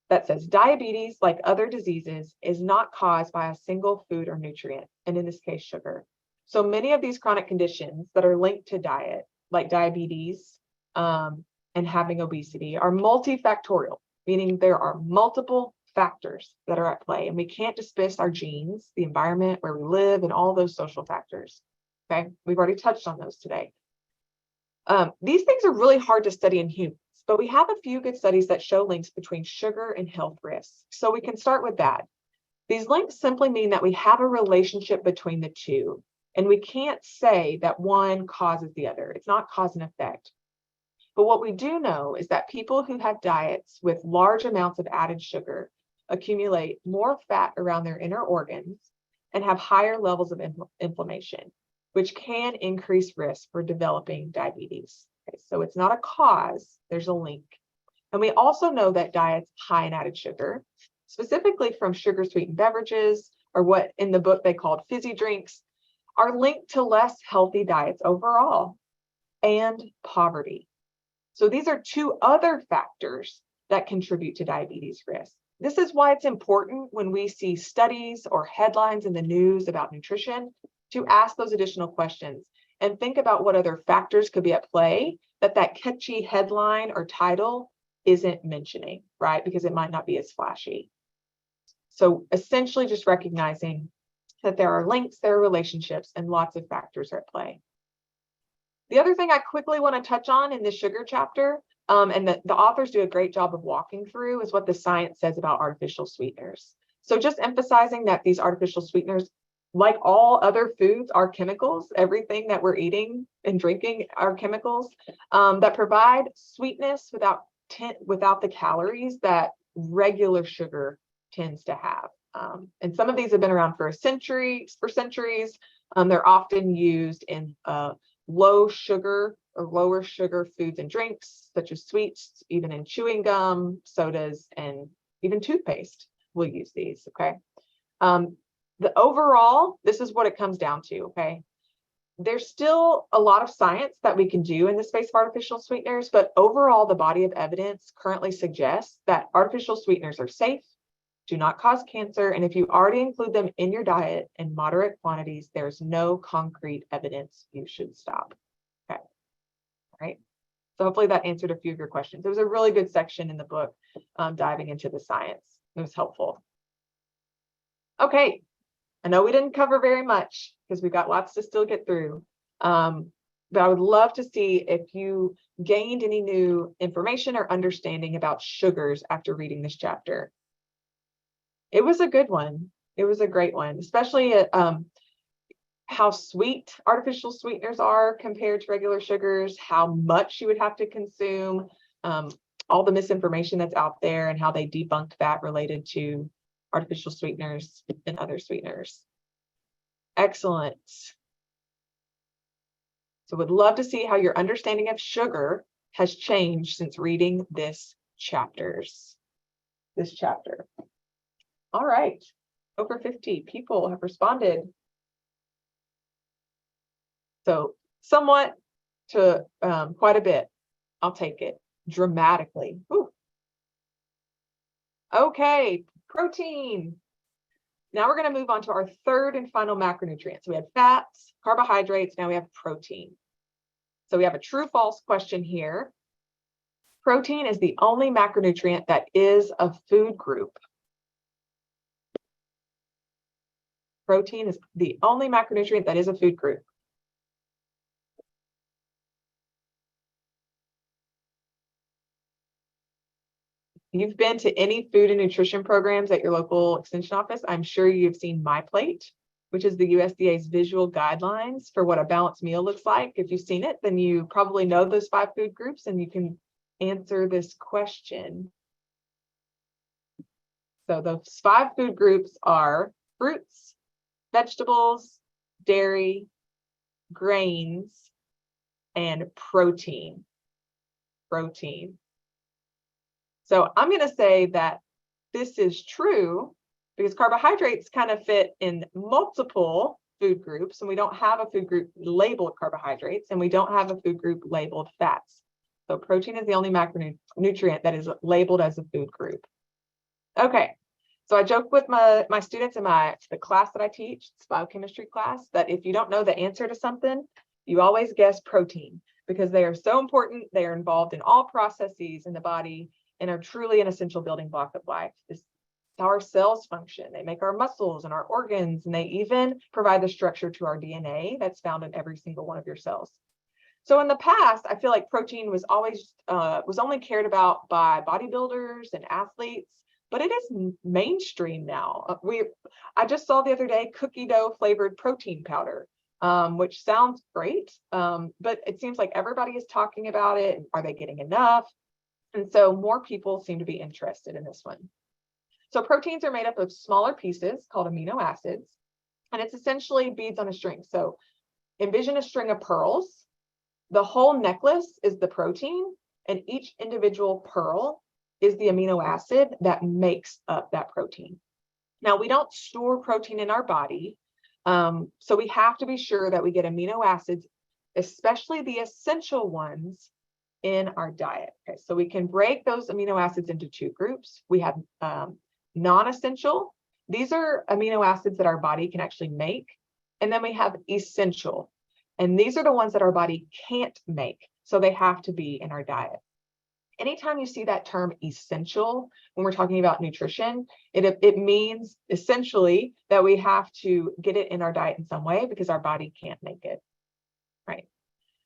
that says, diabetes, like other diseases, is not caused by a single food or nutrient, and in this case, sugar. So many of these chronic conditions that are linked to diet, like diabetes and having obesity, are multifactorial, meaning there are multiple factors that are at play, and we can't dismiss our genes, the environment where we live, and all those social factors. Okay, we've already touched on those today. These things are really hard to study in humans, but we have a few good studies that show links between sugar and health risks. So we can start with that. These links simply mean that we have a relationship between the two, and we can't say that one causes the other. It's not cause and effect. But what we do know is that people who have diets with large amounts of added sugar accumulate more fat around their inner organs and have higher levels of inflammation, which can increase risk for developing diabetes. Okay, so it's not a cause, there's a link. And we also know that diets high in added sugar, specifically from sugar-sweetened beverages, or what in the book they called fizzy drinks, are linked to less healthy diets overall and poverty. So these are two other factors that contribute to diabetes risk. This is why it's important when we see studies or headlines in the news about nutrition to ask those additional questions and think about what other factors could be at play that catchy headline or title isn't mentioning, right? Because it might not be as flashy. So essentially just recognizing that there are links, there are relationships, and lots of factors are at play. The other thing I quickly want to touch on in the sugar chapter, and the authors do a great job of walking through, is what the science says about artificial sweeteners. So just emphasizing that these artificial sweeteners, like all other foods, are chemicals. Everything that we're eating and drinking are chemicals that provide sweetness without the calories that regular sugar tends to have. And some of these have been around for centuries. They're often used in low sugar or lower sugar foods and drinks, such as sweets, even in chewing gum, sodas, and even toothpaste. We'll use these, okay? This is what it comes down to, okay? There's still a lot of science that we can do in the space of artificial sweeteners, but overall, the body of evidence currently suggests that artificial sweeteners are safe, do not cause cancer, and if you already include them in your diet in moderate quantities, there's no concrete evidence you should stop. Okay, all right. So hopefully that answered a few of your questions. It was a really good section in the book diving into the science. It was helpful. Okay, I know we didn't cover very much because we've got lots to still get through, but I would love to see if you gained any new information or understanding about sugars after reading this chapter. It was a good one. It was a great one, especially how sweet artificial sweeteners are compared to regular sugars, how much you would have to consume, all the misinformation that's out there, and how they debunked that related to artificial sweeteners and other sweeteners. Excellent. So would love to see how your understanding of sugar has changed since reading this chapter. All right, over 50 people have responded. So somewhat to quite a bit. I'll take it. Dramatically. Ooh. Okay, protein. Now we're going to move on to our third and final macronutrient. So we had fats, carbohydrates, now we have protein. So we have a true-false question here. Protein is the only macronutrient that is a food group. Protein is the only macronutrient that is a food group. You've been to any food and nutrition programs at your local extension office, I'm sure you've seen My Plate, which is the USDA's visual guidelines for what a balanced meal looks like. If you've seen it, then you probably know those 5 food groups and you can answer this question. So those 5 food groups are fruits, vegetables, dairy, grains, and protein. So I'm going to say that this is true because carbohydrates kind of fit in multiple food groups, and we don't have a food group labeled carbohydrates, and we don't have a food group labeled fats. So protein is the only macronutrient that is labeled as a food group. Okay. So I joke with my students in the class that I teach, it's biochemistry class, that if you don't know the answer to something, you always guess protein because they are so important. They are involved in all processes in the body and are truly an essential building block of life. how our cells function. They make our muscles and our organs, and they even provide the structure to our DNA that's found in every single one of your cells. So in the past, I feel like protein was always was only cared about by bodybuilders and athletes, but it is mainstream now. I just saw the other day cookie dough flavored protein powder, which sounds great, but it seems like everybody is talking about it. Are they getting enough? And so more people seem to be interested in this one. So proteins are made up of smaller pieces called amino acids, and it's essentially beads on a string. So envision a string of pearls. The whole necklace is the protein, and each individual pearl is the amino acid that makes up that protein. Now, we don't store protein in our body, so we have to be sure that we get amino acids, especially the essential ones, in our diet. Okay, so we can break those amino acids into two groups. We have non-essential. These are amino acids that our body can actually make. And then we have essential. And these are the ones that our body can't make. So they have to be in our diet. Anytime you see that term essential, when we're talking about nutrition, it means essentially that we have to get it in our diet in some way because our body can't make it, right?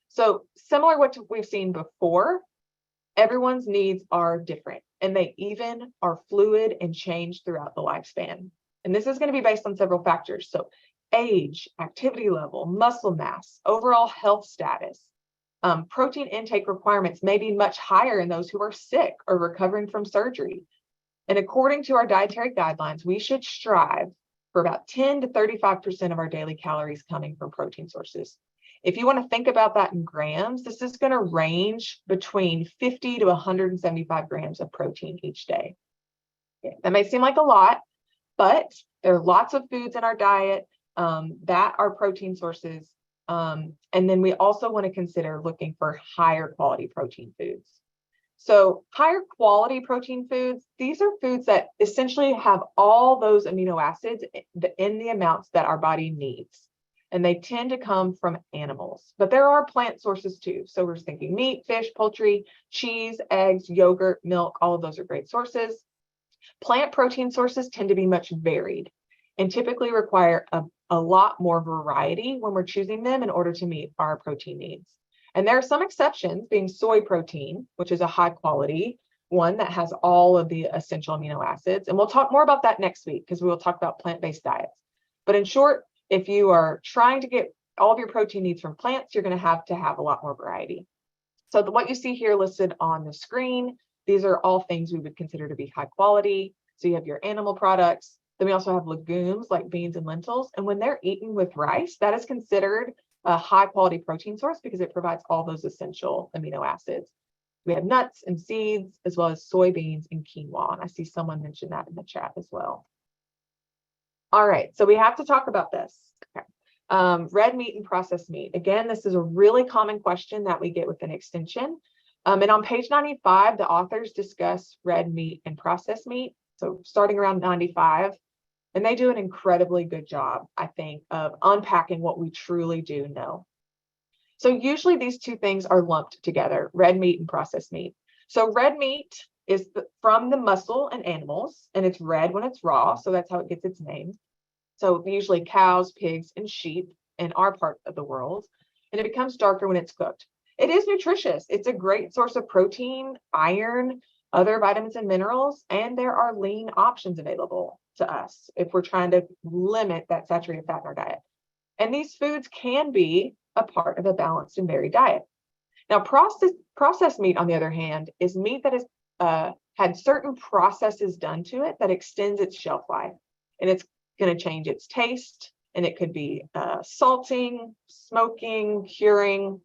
So similar to what we've seen before, everyone's needs are different, and they even are fluid and change throughout the lifespan. And this is going to be based on several factors. So age, activity level, muscle mass, overall health status. Protein intake requirements may be much higher in those who are sick or recovering from surgery. And according to our dietary guidelines, we should strive for about 10 to 35% of our daily calories coming from protein sources. If you want to think about that in grams, this is going to range between 50 to 175 grams of protein each day. Okay, that may seem like a lot, but there are lots of foods in our diet that are protein sources. And then we also want to consider looking for higher quality protein foods. So higher quality protein foods, these are foods that essentially have all those amino acids in the amounts that our body needs. And they tend to come from animals, but there are plant sources too. So we're thinking meat, fish, poultry, cheese, eggs, yogurt, milk, all of those are great sources. Plant protein sources tend to be much varied and typically require a lot more variety when we're choosing them in order to meet our protein needs. And there are some exceptions, being soy protein, which is a high quality one that has all of the essential amino acids. And we'll talk more about that next week because we will talk about plant-based diets. But in short, if you are trying to get all of your protein needs from plants, you're going to have a lot more variety. So what you see here listed on the screen, these are all things we would consider to be high quality. So you have your animal products. Then we also have legumes like beans and lentils. And when they're eaten with rice, that is considered a high quality protein source because it provides all those essential amino acids. We have nuts and seeds, as well as soybeans and quinoa. And I see someone mention that in the chat as well. All right, so we have to talk about this. Okay. Red meat and processed meat. Again, this is a really common question that we get within extension. And on page 95, the authors discuss red meat and processed meat. So starting around 95, and they do an incredibly good job, I think, of unpacking what we truly do know. So usually these two things are lumped together, red meat and processed meat. So red meat is from the muscle in animals, and it's red when it's raw, so that's how it gets its name. So usually cows, pigs, and sheep in our part of the world, and it becomes darker when it's cooked. It is nutritious. It's a great source of protein, iron, other vitamins and minerals, and there are lean options available to us if we're trying to limit that saturated fat in our diet. And these foods can be a part of a balanced and varied diet. Now, processed meat, on the other hand, is meat that has had certain processes done to it that extends its shelf life. And it's going to change its taste, and it could be salting, smoking, curing.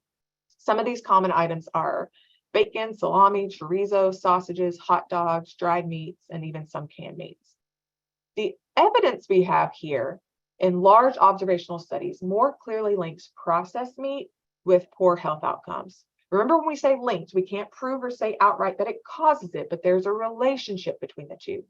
Some of these common items are bacon, salami, chorizo, sausages, hot dogs, dried meats, and even some canned meats. The evidence we have here in large observational studies more clearly links processed meat with poor health outcomes. Remember, when we say linked, we can't prove or say outright that it causes it, but there's a relationship between the two.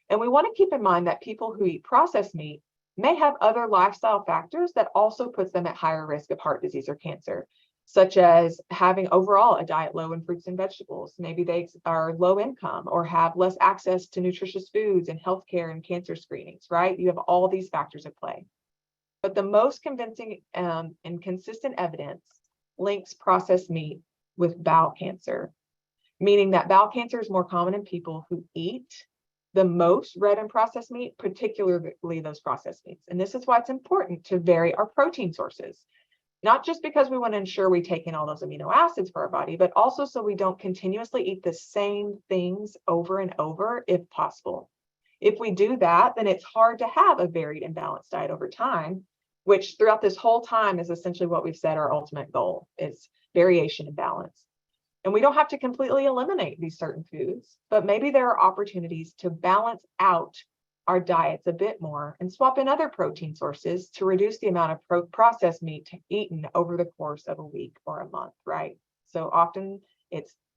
And we want to keep in mind that people who eat processed meat may have other lifestyle factors that also puts them at higher risk of heart disease or cancer. such as having overall a diet low in fruits and vegetables. Maybe they are low income or have less access to nutritious foods and healthcare and cancer screenings, right? You have all these factors at play. But the most convincing and consistent evidence links processed meat with bowel cancer, meaning that bowel cancer is more common in people who eat the most red and processed meat, particularly those processed meats. And this is why it's important to vary our protein sources, not just because we want to ensure we take in all those amino acids for our body, but also so we don't continuously eat the same things over and over if possible. If we do that, then it's hard to have a varied and balanced diet over time, which throughout this whole time is essentially what we've said our ultimate goal is: variation and balance. And we don't have to completely eliminate these certain foods, but maybe there are opportunities to balance out our diets a bit more and swap in other protein sources to reduce the amount of processed meat eaten over the course of a week or a month, right? So often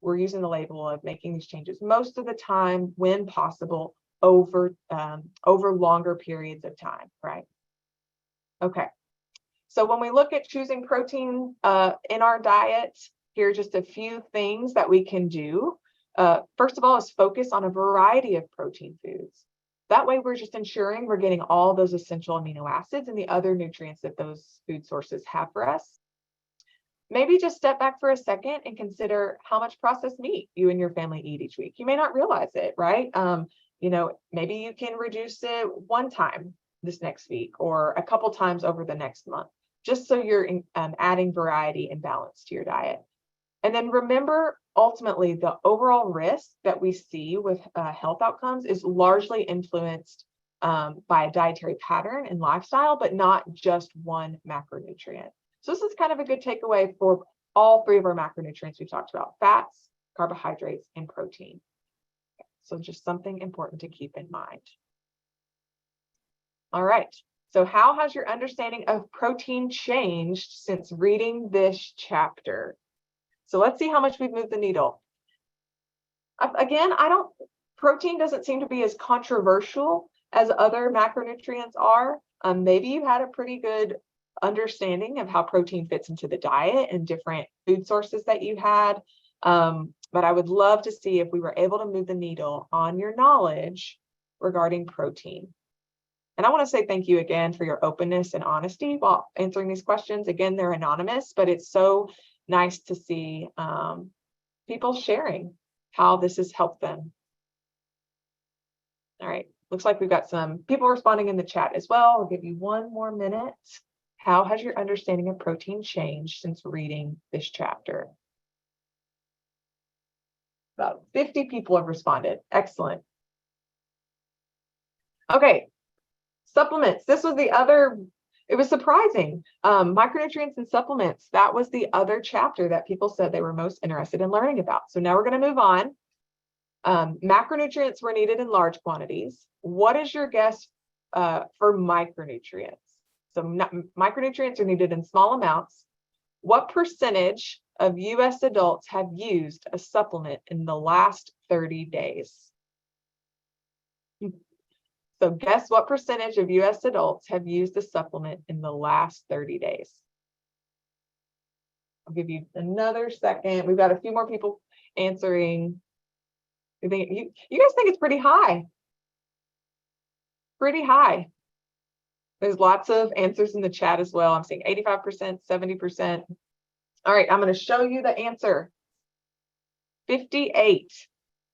we're using the label of making these changes most of the time, when possible, over longer periods of time, right? Okay. So when we look at choosing protein in our diet, here are just a few things that we can do. First of all, is focus on a variety of protein foods. That way, we're just ensuring we're getting all those essential amino acids and the other nutrients that those food sources have for us. Maybe just step back for a second and consider how much processed meat you and your family eat each week. You may not realize it, right? Maybe you can reduce it one time this next week or a couple times over the next month, just so you're adding variety and balance to your diet. And then remember, ultimately, the overall risk that we see with health outcomes is largely influenced by a dietary pattern and lifestyle, but not just one macronutrient. So this is kind of a good takeaway for all three of our macronutrients we've talked about: fats, carbohydrates, and protein. So just something important to keep in mind. All right. So how has your understanding of protein changed since reading this chapter? So let's see how much we've moved the needle. Again, protein doesn't seem to be as controversial as other macronutrients are. Maybe you had a pretty good understanding of how protein fits into the diet and different food sources that you had. But I would love to see if we were able to move the needle on your knowledge regarding protein. And I want to say thank you again for your openness and honesty while answering these questions. Again, they're anonymous, but it's so nice to see people sharing how this has helped them. All right, looks like we've got some people responding in the chat as well. I'll give you one more minute. How has your understanding of protein changed since reading this chapter? About 50 people have responded. Excellent. Okay, supplements. This was the other, it was surprising. Micronutrients and supplements, that was the other chapter that people said they were most interested in learning about. So now we're going to move on. Macronutrients were needed in large quantities. What is your guess for micronutrients? So micronutrients are needed in small amounts. What percentage of US adults have used a supplement in the last 30 days? So guess what percentage of US adults have used a supplement in the last 30 days? I'll give you another second. We've got a few more people answering. You guys think it's pretty high? Pretty high. There's lots of answers in the chat as well. I'm seeing 85%, 70%. All right, I'm going to show you the answer. 58.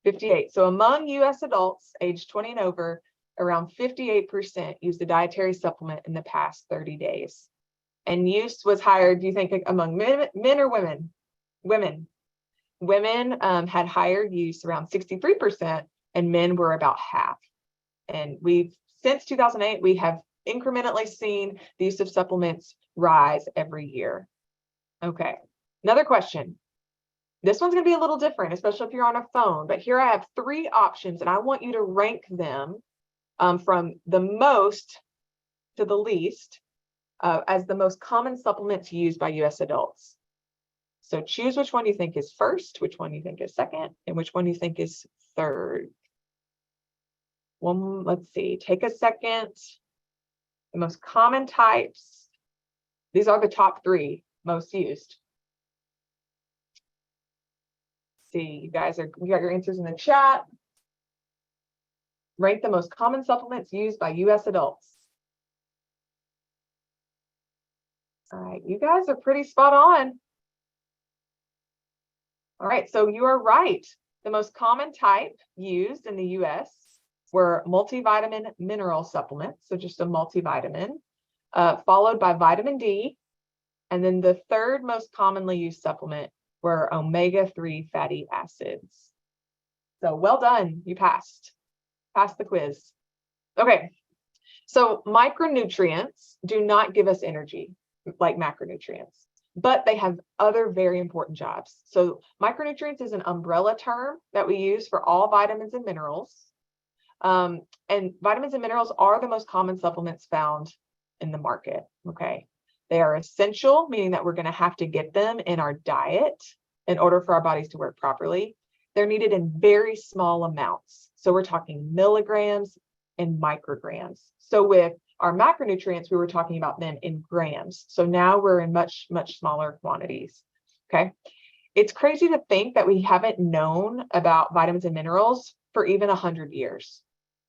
58. So among US adults aged 20 and over, around 58% used a dietary supplement in the past 30 days. And use was higher, do you think, among men or women? Women. Women had higher use, around 63%, and men were about half. And since 2008, we have incrementally seen the use of supplements rise every year. Okay, another question. This one's going to be a little different, especially if you're on a phone. But here I have 3 options, and I want you to rank them from the most to the least as the most common supplements used by US adults. So choose which one you think is first, which one you think is second, and which one you think is third. Let's see, take a second. The most common types, these are the top 3 most used. see. You got your answers in the chat. Rank the most common supplements used by U.S. adults. All right, you guys are pretty spot on. All right, so you are right. The most common type used in the U.S. were multivitamin mineral supplements, so just a multivitamin, followed by vitamin D. And then the third most commonly used supplement were omega-3 fatty acids. So well done, you passed the quiz. Okay, so micronutrients do not give us energy like macronutrients, but they have other very important jobs. So micronutrients is an umbrella term that we use for all vitamins and minerals. And vitamins and minerals are the most common supplements found in the market, okay? They are essential, meaning that we're going to have to get them in our diet in order for our bodies to work properly. They're needed in very small amounts. So we're talking milligrams and micrograms. So with our macronutrients, we were talking about them in grams. So now we're in much, much smaller quantities, okay? It's crazy to think that we haven't known about vitamins and minerals for even 100 years.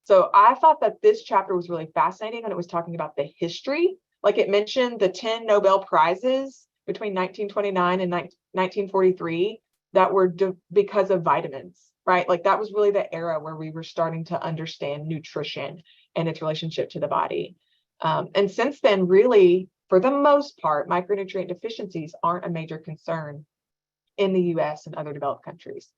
So I thought that this chapter was really fascinating when it was talking about the history. Like it mentioned the 10 Nobel Prizes between 1929 and 1943 that were because of vitamins, right? Like that was really the era where we were starting to understand nutrition and its relationship to the body. And since then, really, for the most part, micronutrient deficiencies aren't a major concern in the US and other developed countries.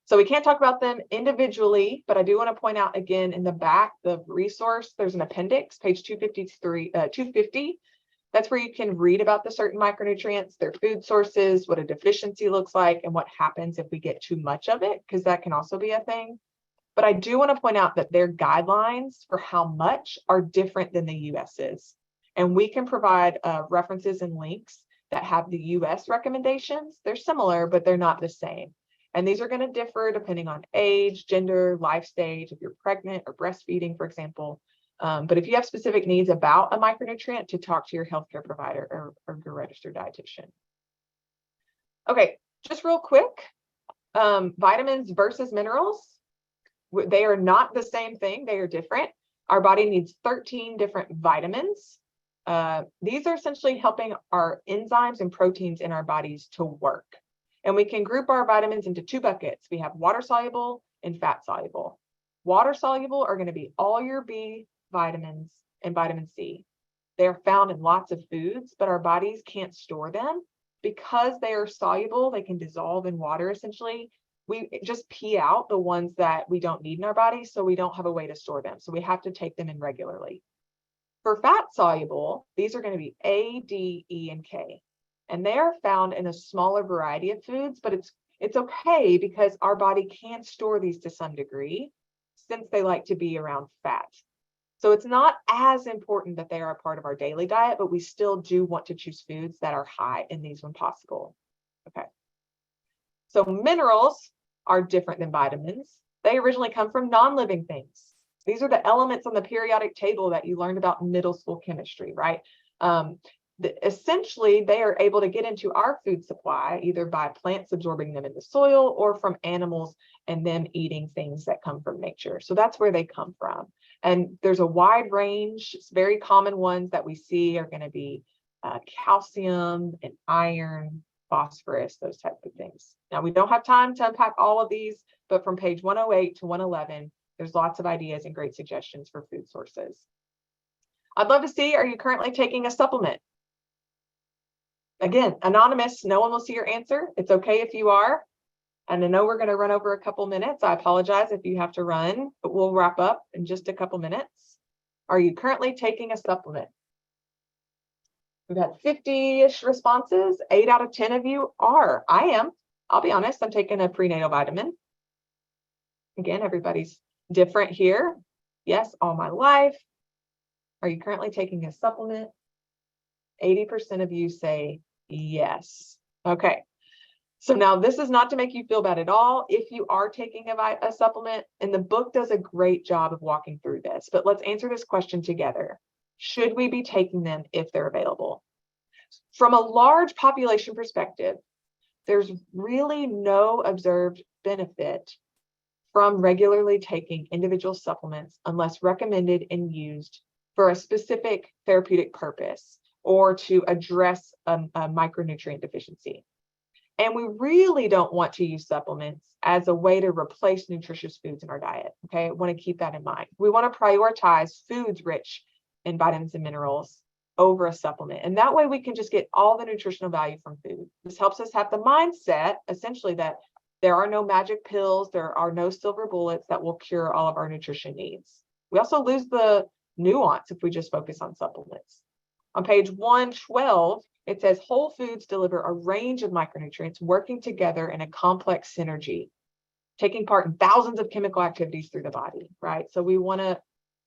So we can't talk about them individually, but I do want to point out again in the back, the resource, there's an appendix, page 250. That's where you can read about the certain micronutrients, their food sources, what a deficiency looks like, and what happens if we get too much of it, because that can also be a thing. But I do want to point out that their guidelines for how much are different than the US's. And we can provide references and links that have the US recommendations. They're similar, but they're not the same. And these are going to differ depending on age, gender, life stage, if you're pregnant or breastfeeding, for example. But if you have specific needs about a micronutrient, to talk to your healthcare provider or your registered dietitian. Okay, just real quick, vitamins versus minerals. They are not the same thing. They are different. Our body needs 13 different vitamins. These are essentially helping our enzymes and proteins in our bodies to work. And we can group our vitamins into two buckets. We have water soluble and fat soluble. Water soluble are going to be all your B vitamins and vitamin C. They are found in lots of foods, but our bodies can't store them because they are soluble. They can dissolve in water essentially. We just pee out the ones that we don't need in our body, so we don't have a way to store them. So we have to take them in regularly. For fat soluble, these are going to be A, D, E, and K. And they are found in a smaller variety of foods, but it's okay because our body can store these to some degree since they like to be around fat. So it's not as important that they are a part of our daily diet, but we still do want to choose foods that are high in these when possible. Okay. So minerals are different than vitamins. They originally come from non-living things. These are the elements on the periodic table that you learned about in middle school chemistry, right? Essentially, they are able to get into our food supply either by plants absorbing them in the soil or from animals and them eating things that come from nature. So that's where they come from. And there's a wide range. Very common ones that we see are going to be calcium and iron, phosphorus, those types of things. Now, we don't have time to unpack all of these, but from page 108 to 111, there's lots of ideas and great suggestions for food sources. I'd love to see, are you currently taking a supplement? Again, anonymous, no one will see your answer. It's okay if you are. And I know we're going to run over a couple minutes. I apologize if you have to run, but we'll wrap up in just a couple minutes. Are you currently taking a supplement? We've had 50-ish responses. 8 out of 10 of you are. I am. I'll be honest, I'm taking a prenatal vitamin. Again, everybody's different here. Yes, all my life. Are you currently taking a supplement? 80% of you say yes. Okay. So now this is not to make you feel bad at all if you are taking a supplement, and the book does a great job of walking through this, but let's answer this question together. Should we be taking them if they're available? From a large population perspective, there's really no observed benefit from regularly taking individual supplements unless recommended and used for a specific therapeutic purpose or to address a micronutrient deficiency. And we really don't want to use supplements as a way to replace nutritious foods in our diet. Okay, I want to keep that in mind. We want to prioritize foods rich in vitamins and minerals over a supplement. And that way we can just get all the nutritional value from food. This helps us have the mindset, essentially, that there are no magic pills, there are no silver bullets that will cure all of our nutrition needs. We also lose the nuance if we just focus on supplements. On page 112, it says whole foods deliver a range of micronutrients working together in a complex synergy, taking part in thousands of chemical activities through the body, right? So we want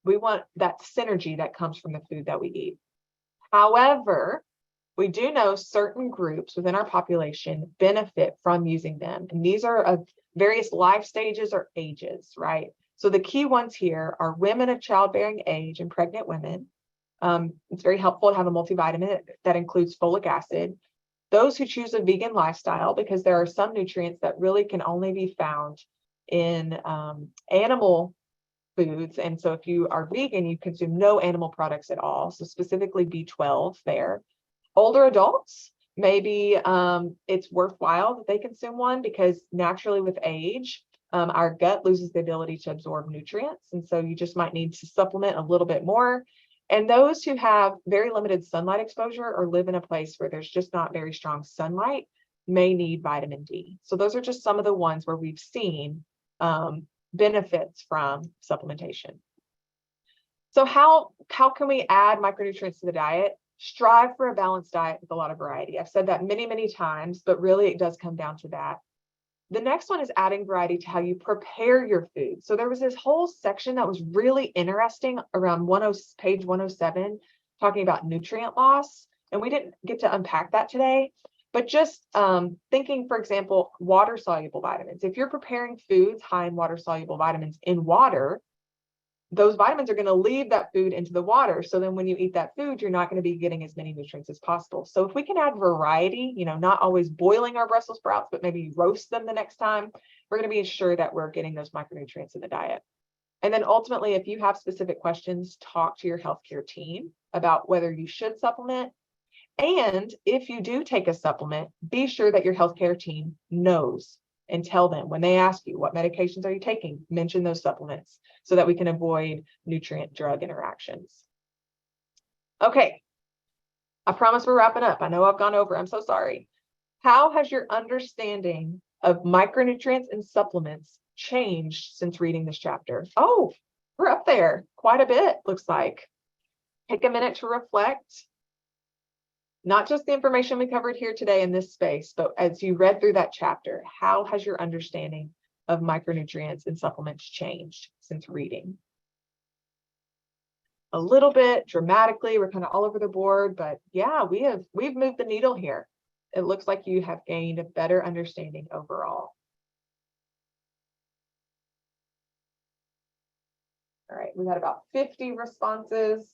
that synergy that comes from the food that we eat. However, we do know certain groups within our population benefit from using them. And these are of various life stages or ages, right? So the key ones here are women of childbearing age and pregnant women. It's very helpful to have a multivitamin that includes folic acid. Those who choose a vegan lifestyle, because there are some nutrients that really can only be found in animal foods. And so if you are vegan, you consume no animal products at all. So specifically B12 there. Older adults, maybe it's worthwhile that they consume one because naturally with age, our gut loses the ability to absorb nutrients. And so you just might need to supplement a little bit more. And those who have very limited sunlight exposure or live in a place where there's just not very strong sunlight may need vitamin D. So those are just some of the ones where we've seen benefits from supplementation. So how can we add micronutrients to the diet? Strive for a balanced diet with a lot of variety. I've said that many, many times, but really it does come down to that. The next one is adding variety to how you prepare your food. So there was this whole section that was really interesting around page 107, talking about nutrient loss. And we didn't get to unpack that today, but just thinking, for example, water-soluble vitamins. If you're preparing foods high in water-soluble vitamins in water, those vitamins are going to leave that food into the water. So then when you eat that food, you're not going to be getting as many nutrients as possible. So if we can add variety, not always boiling our Brussels sprouts, but maybe roast them the next time, we're going to be sure that we're getting those micronutrients in the diet. And then ultimately, if you have specific questions, talk to your healthcare team about whether you should supplement. And if you do take a supplement, be sure that your healthcare team knows and tell them when they ask you, what medications are you taking? Mention those supplements so that we can avoid nutrient drug interactions. Okay, I promise we're wrapping up. I know I've gone over, I'm so sorry. How has your understanding of micronutrients and supplements changed since reading this chapter? Oh, we're up there quite a bit, looks like. Take a minute to reflect. Not just the information we covered here today in this space, but as you read through that chapter, how has your understanding of micronutrients and supplements changed since reading? A little bit dramatically, we're kind of all over the board, but yeah, we've moved the needle here. It looks like you have gained a better understanding overall. All right, we got about 50 responses.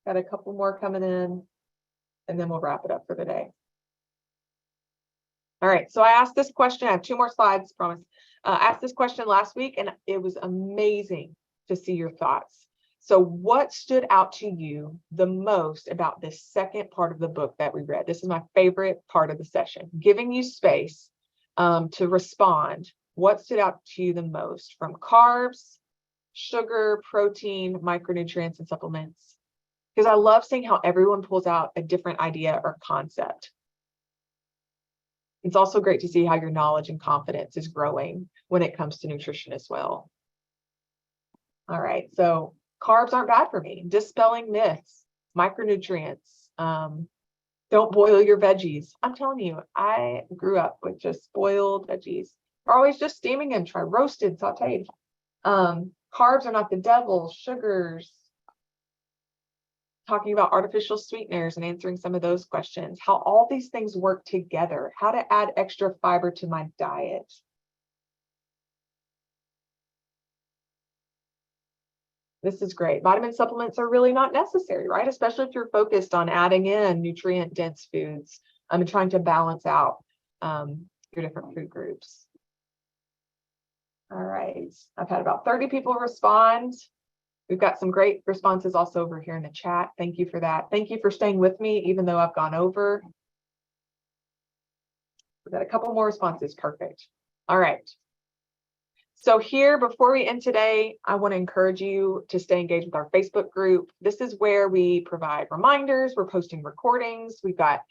Got a couple more coming in, and then we'll wrap it up for the day. All right, so I asked this question. I have 2 more slides, promise. I asked this question last week, and it was amazing to see your thoughts. So what stood out to you the most about this second part of the book that we read? This is my favorite part of the session, giving you space to respond. What stood out to you the most from carbs, sugar, protein, micronutrients, and supplements? Because I love seeing how everyone pulls out a different idea or concept. It's also great to see how your knowledge and confidence is growing when it comes to nutrition as well. All right, so carbs aren't bad for me. Dispelling myths, micronutrients. Don't boil your veggies. I'm telling you, I grew up with just boiled veggies. Or always just steaming them, try roasted, sauteed. Carbs are not the devil, sugars. Talking about artificial sweeteners and answering some of those questions, how all these things work together, how to add extra fiber to my diet. This is great. Vitamin supplements are really not necessary, right? Especially if you're focused on adding in nutrient-dense foods and trying to balance out your different food groups. All right, I've had about 30 people respond. We've got some great responses also over here in the chat. Thank you for that. Thank you for staying with me, even though I've gone over. We've got a couple more responses. Perfect. All right. So here, before we end today, I want to encourage you to stay engaged with our Facebook group. This is where we provide reminders. We're posting recordings. We've got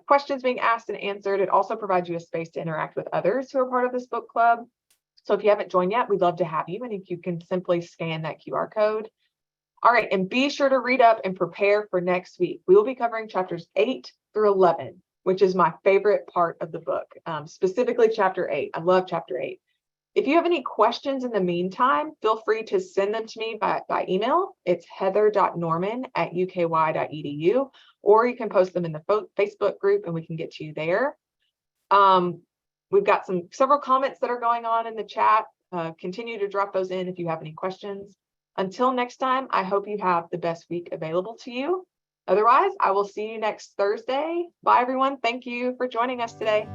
questions being asked and answered. It also provides you a space to interact with others who are part of this book club. So if you haven't joined yet, we'd love to have you. And if you can simply scan that QR code. All right, and be sure to read up and prepare for next week. We will be covering chapters 8 through 11, which is my favorite part of the book, specifically chapter 8. I love chapter 8. If you have any questions in the meantime, feel free to send them to me by email. It's heather.norman@uky.edu, or you can post them in the Facebook group and we can get to you there. We've got several comments that are going on in the chat. Continue to drop those in if you have any questions. Until next time, I hope you have the best week available to you. Otherwise, I will see you next Thursday. Bye, everyone. Thank you for joining us today.